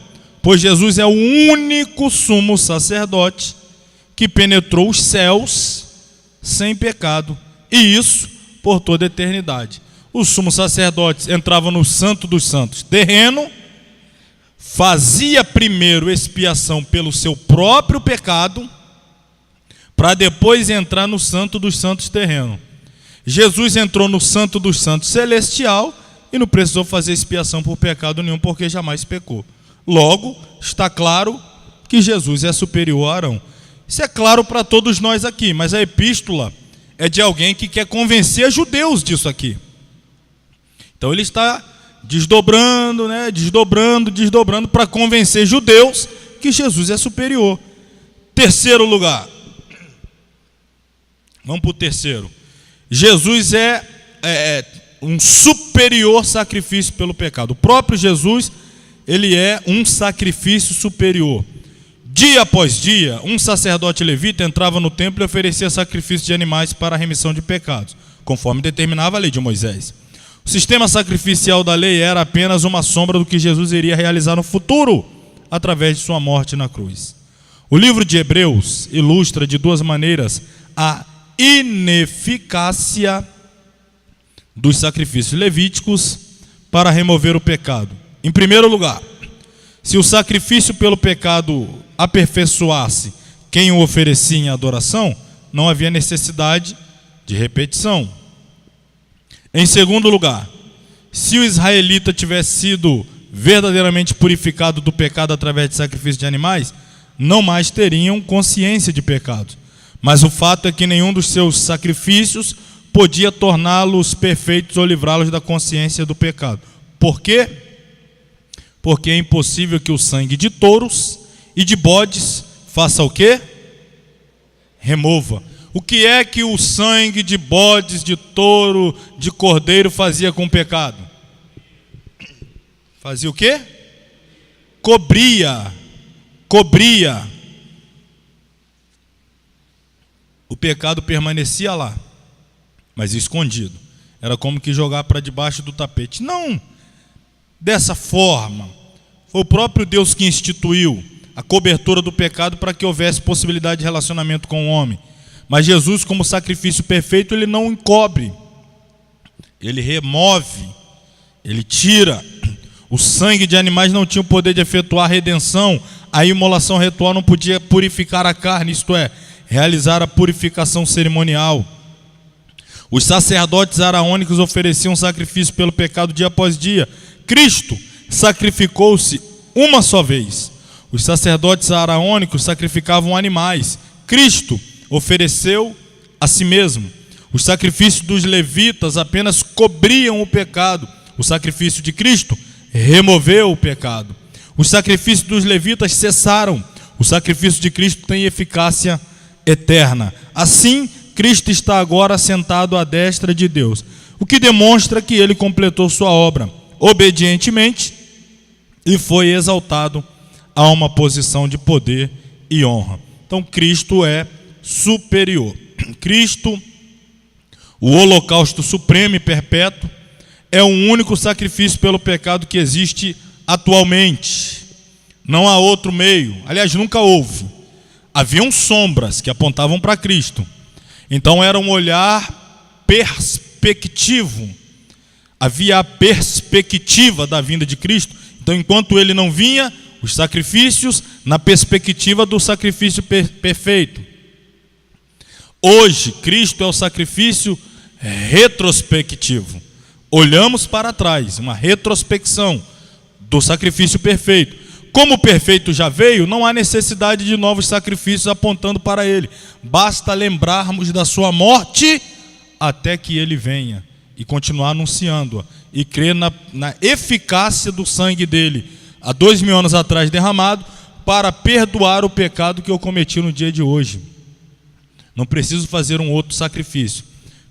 pois Jesus é o único sumo sacerdote que penetrou os céus sem pecado, e isso por toda a eternidade. Os sumos sacerdotes entravam no Santo dos Santos terreno, fazia primeiro expiação pelo seu próprio pecado, para depois entrar no Santo dos Santos terreno. Jesus entrou no Santo dos Santos celestial e não precisou fazer expiação por pecado nenhum, porque jamais pecou. Logo, está claro que Jesus é superior a Arão. Isso é claro para todos nós aqui, mas a epístola é de alguém que quer convencer judeus disso aqui. Então ele está desdobrando para convencer judeus que Jesus é superior. Terceiro lugar. Vamos para o terceiro. Jesus é um superior sacrifício pelo pecado. O próprio Jesus ele é um sacrifício superior. Dia após dia, um sacerdote levita entrava no templo e oferecia sacrifício de animais para a remissão de pecados, conforme determinava a lei de Moisés. O sistema sacrificial da lei era apenas uma sombra do que Jesus iria realizar no futuro, através de sua morte na cruz. O livro de Hebreus ilustra de duas maneiras a ineficácia dos sacrifícios levíticos para remover o pecado. Em primeiro lugar, se o sacrifício pelo pecado aperfeiçoasse quem o oferecia em adoração, não havia necessidade de repetição. Em segundo lugar, se o israelita tivesse sido verdadeiramente purificado do pecado através de sacrifício de animais, não mais teriam consciência de pecado. Mas o fato é que nenhum dos seus sacrifícios podia torná-los perfeitos ou livrá-los da consciência do pecado. Por quê? Porque é impossível que o sangue de touros e de bodes faça o quê? Remova. O que é que o sangue de bodes, de touro, de cordeiro fazia com o pecado? Fazia o quê? Cobria. O pecado permanecia lá, mas escondido. Era como que jogar para debaixo do tapete. Não dessa forma. Foi o próprio Deus que instituiu a cobertura do pecado para que houvesse possibilidade de relacionamento com o homem. Mas Jesus, como sacrifício perfeito, ele não encobre, ele remove, ele tira. O sangue de animais não tinha o poder de efetuar a redenção. A imolação ritual não podia purificar a carne, isto é, realizar a purificação cerimonial. Os sacerdotes araônicos ofereciam sacrifício pelo pecado dia após dia. Cristo sacrificou-se uma só vez. Os sacerdotes araônicos sacrificavam animais. Cristo ofereceu a si mesmo. Os sacrifícios dos levitas apenas cobriam o pecado. O sacrifício de Cristo removeu o pecado. Os sacrifícios dos levitas cessaram. O sacrifício de Cristo tem eficácia eterna. Assim, Cristo está agora sentado à destra de Deus, o que demonstra que ele completou sua obra obedientemente e foi exaltado a uma posição de poder e honra. Então, Cristo é superior. Cristo, o holocausto supremo e perpétuo, é o único sacrifício pelo pecado que existe atualmente. Não há outro meio. Aliás, nunca houve. Haviam sombras que apontavam para Cristo. Então era um olhar perspectivo. Havia a perspectiva da vinda de Cristo. Então, enquanto ele não vinha, os sacrifícios na perspectiva do sacrifício perfeito. Hoje, Cristo é o sacrifício retrospectivo. Olhamos para trás, uma retrospecção do sacrifício perfeito. Como o perfeito já veio, não há necessidade de novos sacrifícios apontando para ele. Basta lembrarmos da sua morte até que ele venha e continuar anunciando-a e crer na eficácia do sangue dele, há 2000 anos atrás derramado, para perdoar o pecado que eu cometi no dia de hoje. Não preciso fazer um outro sacrifício.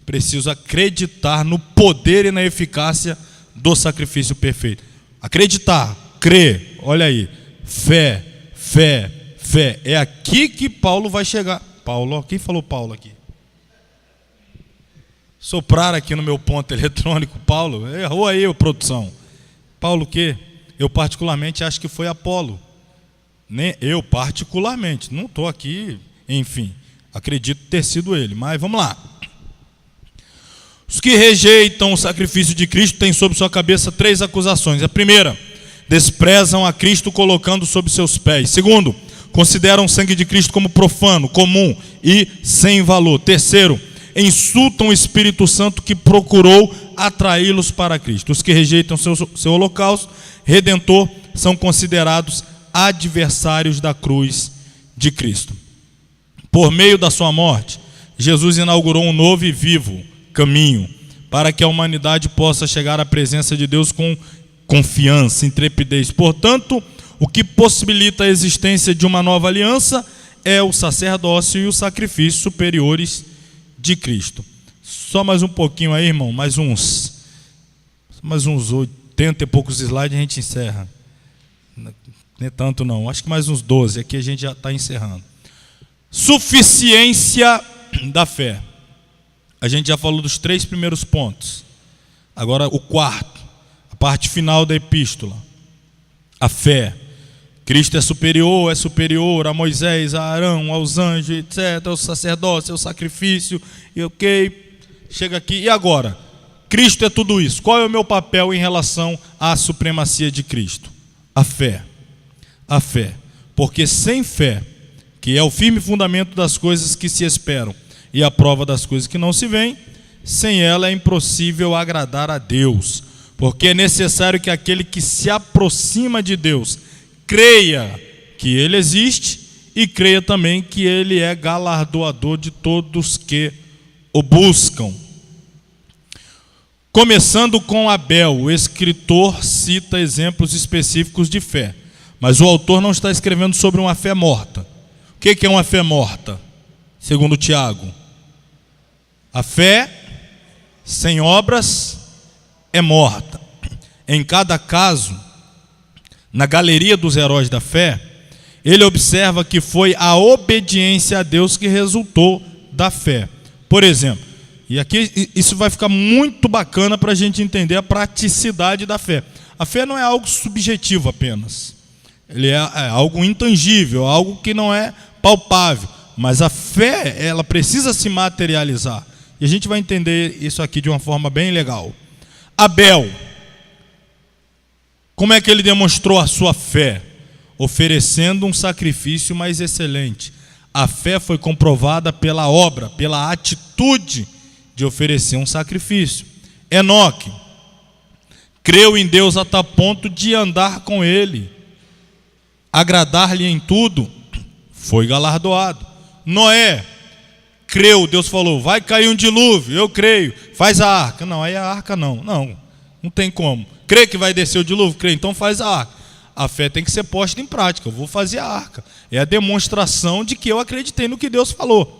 Preciso acreditar no poder e na eficácia do sacrifício perfeito. Acreditar, crer, olha aí, fé. É aqui que Paulo vai chegar. Paulo, quem falou Paulo aqui? Soprar aqui no meu ponto eletrônico, Paulo, errou aí, produção. Paulo o quê? Eu particularmente acho que foi Apolo. Eu particularmente, não estou aqui, enfim, acredito ter sido ele, mas vamos lá. Os que rejeitam o sacrifício de Cristo têm sobre sua cabeça 3 acusações. A primeira, desprezam a Cristo colocando sob seus pés. Segundo, consideram o sangue de Cristo como profano, comum e sem valor. Terceiro, insultam o Espírito Santo que procurou atraí-los para Cristo. Os que rejeitam seu holocausto redentor são considerados adversários da cruz de Cristo. Por meio da sua morte, Jesus inaugurou um novo e vivo caminho para que a humanidade possa chegar à presença de Deus com confiança, intrepidez. Portanto, o que possibilita a existência de uma nova aliança é o sacerdócio e os sacrifícios superiores de Cristo. Só mais um pouquinho aí, irmão, mais uns 80 e poucos slides e a gente encerra. não é tanto não, acho que mais uns 12, aqui a gente já está encerrando. Suficiência da fé. A gente já falou dos 3 primeiros pontos. Agora o quarto, a parte final da epístola. A fé. Cristo é superior a Moisés, a Arão, aos anjos, etc., ao sacerdócio, ao sacrifício, e ok, chega aqui. E agora? Cristo é tudo isso. Qual é o meu papel em relação à supremacia de Cristo? A fé. A fé. Porque sem fé, que é o firme fundamento das coisas que se esperam e a prova das coisas que não se veem, sem ela é impossível agradar a Deus. Porque é necessário que aquele que se aproxima de Deus creia que Ele existe e creia também que Ele é galardoador de todos que o buscam. Começando com Abel, o escritor cita exemplos específicos de fé, mas o autor não está escrevendo sobre uma fé morta. O que é uma fé morta? Segundo Tiago, a fé sem obras é morta. Em cada caso, na galeria dos heróis da fé, ele observa que foi a obediência a Deus que resultou da fé. Por exemplo, e aqui isso vai ficar muito bacana para a gente entender a praticidade da fé. A fé não é algo subjetivo apenas. Ele é algo intangível, algo que não é palpável. Mas a fé, ela precisa se materializar. E a gente vai entender isso aqui de uma forma bem legal. Abel, como é que ele demonstrou a sua fé? Oferecendo um sacrifício mais excelente. A fé foi comprovada pela obra, pela atitude de oferecer um sacrifício. Enoque creu em Deus a tal ponto de andar com Ele, agradar-lhe em tudo, foi galardoado. Noé creu, Deus falou, vai cair um dilúvio, eu creio, faz a arca. Não, aí a arca não tem como. Crê que vai descer o dilúvio? Crê, então faz a arca. A fé tem que ser posta em prática, eu vou fazer a arca. É a demonstração de que eu acreditei no que Deus falou.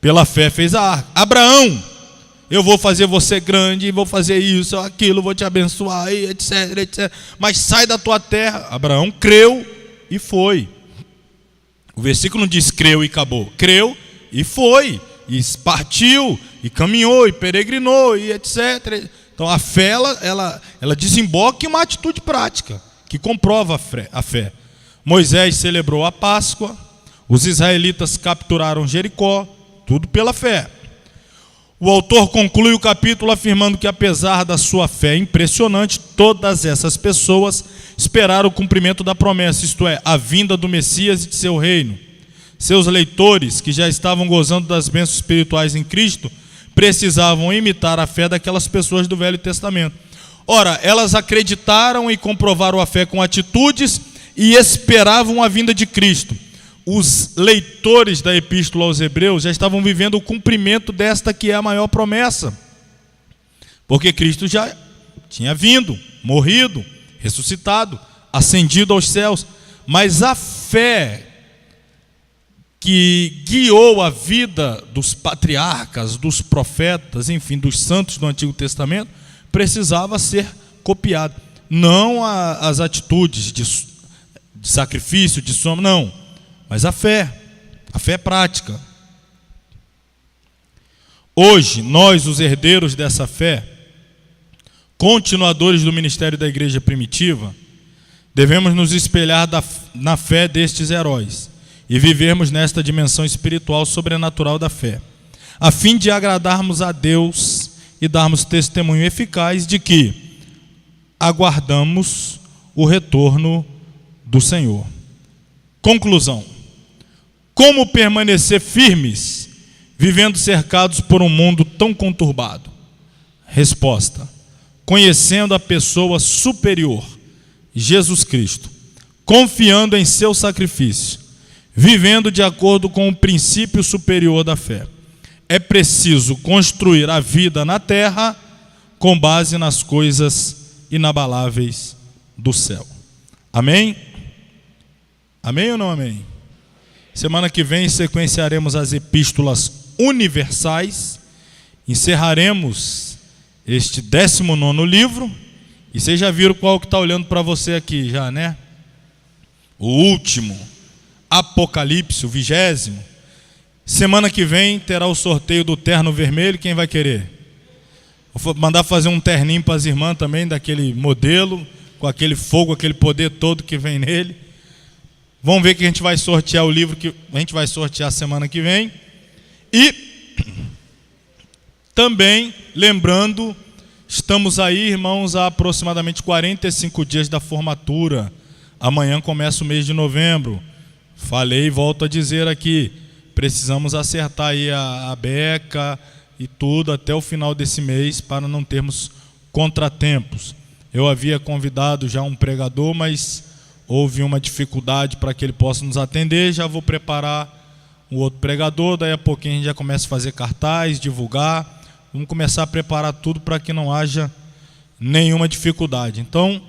Pela fé fez a arca. Abraão, eu vou fazer você grande, vou fazer isso, aquilo, vou te abençoar, etc, etc. Mas sai da tua terra. Abraão creu e foi. O versículo não diz creu e acabou. Creu e foi, e partiu, e caminhou, e peregrinou, e etc. Então a fé, ela desemboca em uma atitude prática, que comprova a fé. Moisés celebrou a Páscoa, os israelitas capturaram Jericó, tudo pela fé. O autor conclui o capítulo afirmando que apesar da sua fé impressionante, todas essas pessoas esperaram o cumprimento da promessa, isto é, a vinda do Messias e de seu reino. Seus leitores, que já estavam gozando das bênçãos espirituais em Cristo, precisavam imitar a fé daquelas pessoas do Velho Testamento. Ora, elas acreditaram e comprovaram a fé com atitudes e esperavam a vinda de Cristo. Os leitores da Epístola aos Hebreus já estavam vivendo o cumprimento desta que é a maior promessa. Porque Cristo já tinha vindo, morrido, ressuscitado, ascendido aos céus. Mas a fé que guiou a vida dos patriarcas, dos profetas, enfim, dos santos do Antigo Testamento, precisava ser copiada. Não as atitudes de sacrifício, de soma, não. Mas a fé prática. Hoje, nós, os herdeiros dessa fé, continuadores do ministério da igreja primitiva, devemos nos espelhar na fé destes heróis e vivermos nesta dimensão espiritual sobrenatural da fé, a fim de agradarmos a Deus e darmos testemunho eficaz de que aguardamos o retorno do Senhor. Conclusão. Como permanecer firmes, vivendo cercados por um mundo tão conturbado? Resposta: conhecendo a pessoa superior, Jesus Cristo, confiando em seu sacrifício, vivendo de acordo com o princípio superior da fé. É preciso construir a vida na terra com base nas coisas inabaláveis do céu. Amém? Amém ou não amém? Semana que vem sequenciaremos as epístolas universais, encerraremos este 19º livro, e vocês já viram qual que está olhando para você aqui já, né? o último, Apocalipse, o 20º. Semana que vem terá o sorteio do terno vermelho. Quem vai querer? Vou mandar fazer um terninho para as irmãs também, daquele modelo, com aquele fogo, aquele poder todo que vem nele. Vamos ver que a gente vai sortear o livro que a gente vai sortear semana que vem. E também, lembrando, estamos aí, irmãos, há aproximadamente 45 dias da formatura. Amanhã começa o mês de novembro. Falei e volto a dizer aqui, precisamos acertar aí a beca e tudo até o final desse mês para não termos contratempos. Eu havia convidado já um pregador, mas houve uma dificuldade para que ele possa nos atender. Já vou preparar um outro pregador, daí a pouquinho a gente já começa a fazer cartaz, divulgar. Vamos começar a preparar tudo para que não haja nenhuma dificuldade. Então,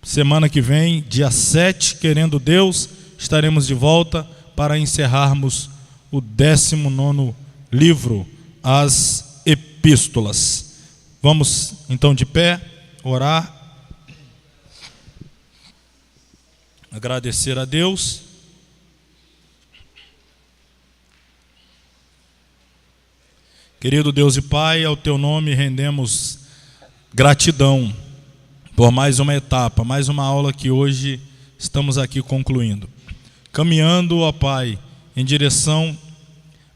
semana que vem, dia 7, querendo Deus, estaremos de volta para encerrarmos o 19º livro, as Epístolas. Vamos então de pé, orar, agradecer a Deus. Querido Deus e Pai, ao Teu nome rendemos gratidão por mais uma etapa, mais uma aula que hoje estamos aqui concluindo. Caminhando, ó Pai, em direção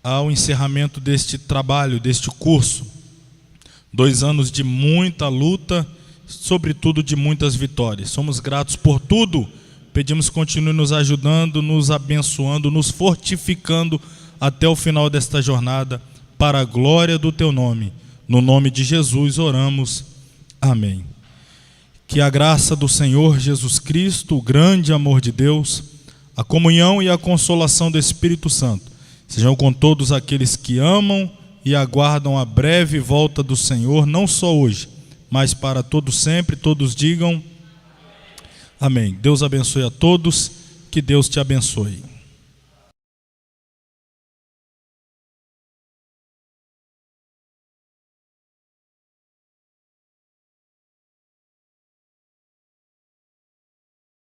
ao encerramento deste trabalho, deste curso. 2 anos de muita luta, sobretudo de muitas vitórias. Somos gratos por tudo. Pedimos que continue nos ajudando, nos abençoando, nos fortificando até o final desta jornada, para a glória do Teu nome. No nome de Jesus oramos. Amém. Que a graça do Senhor Jesus Cristo, o grande amor de Deus, a comunhão e a consolação do Espírito Santo sejam com todos aqueles que amam e aguardam a breve volta do Senhor, não só hoje, mas para todos sempre. Todos digam amém. Deus abençoe a todos, que Deus te abençoe.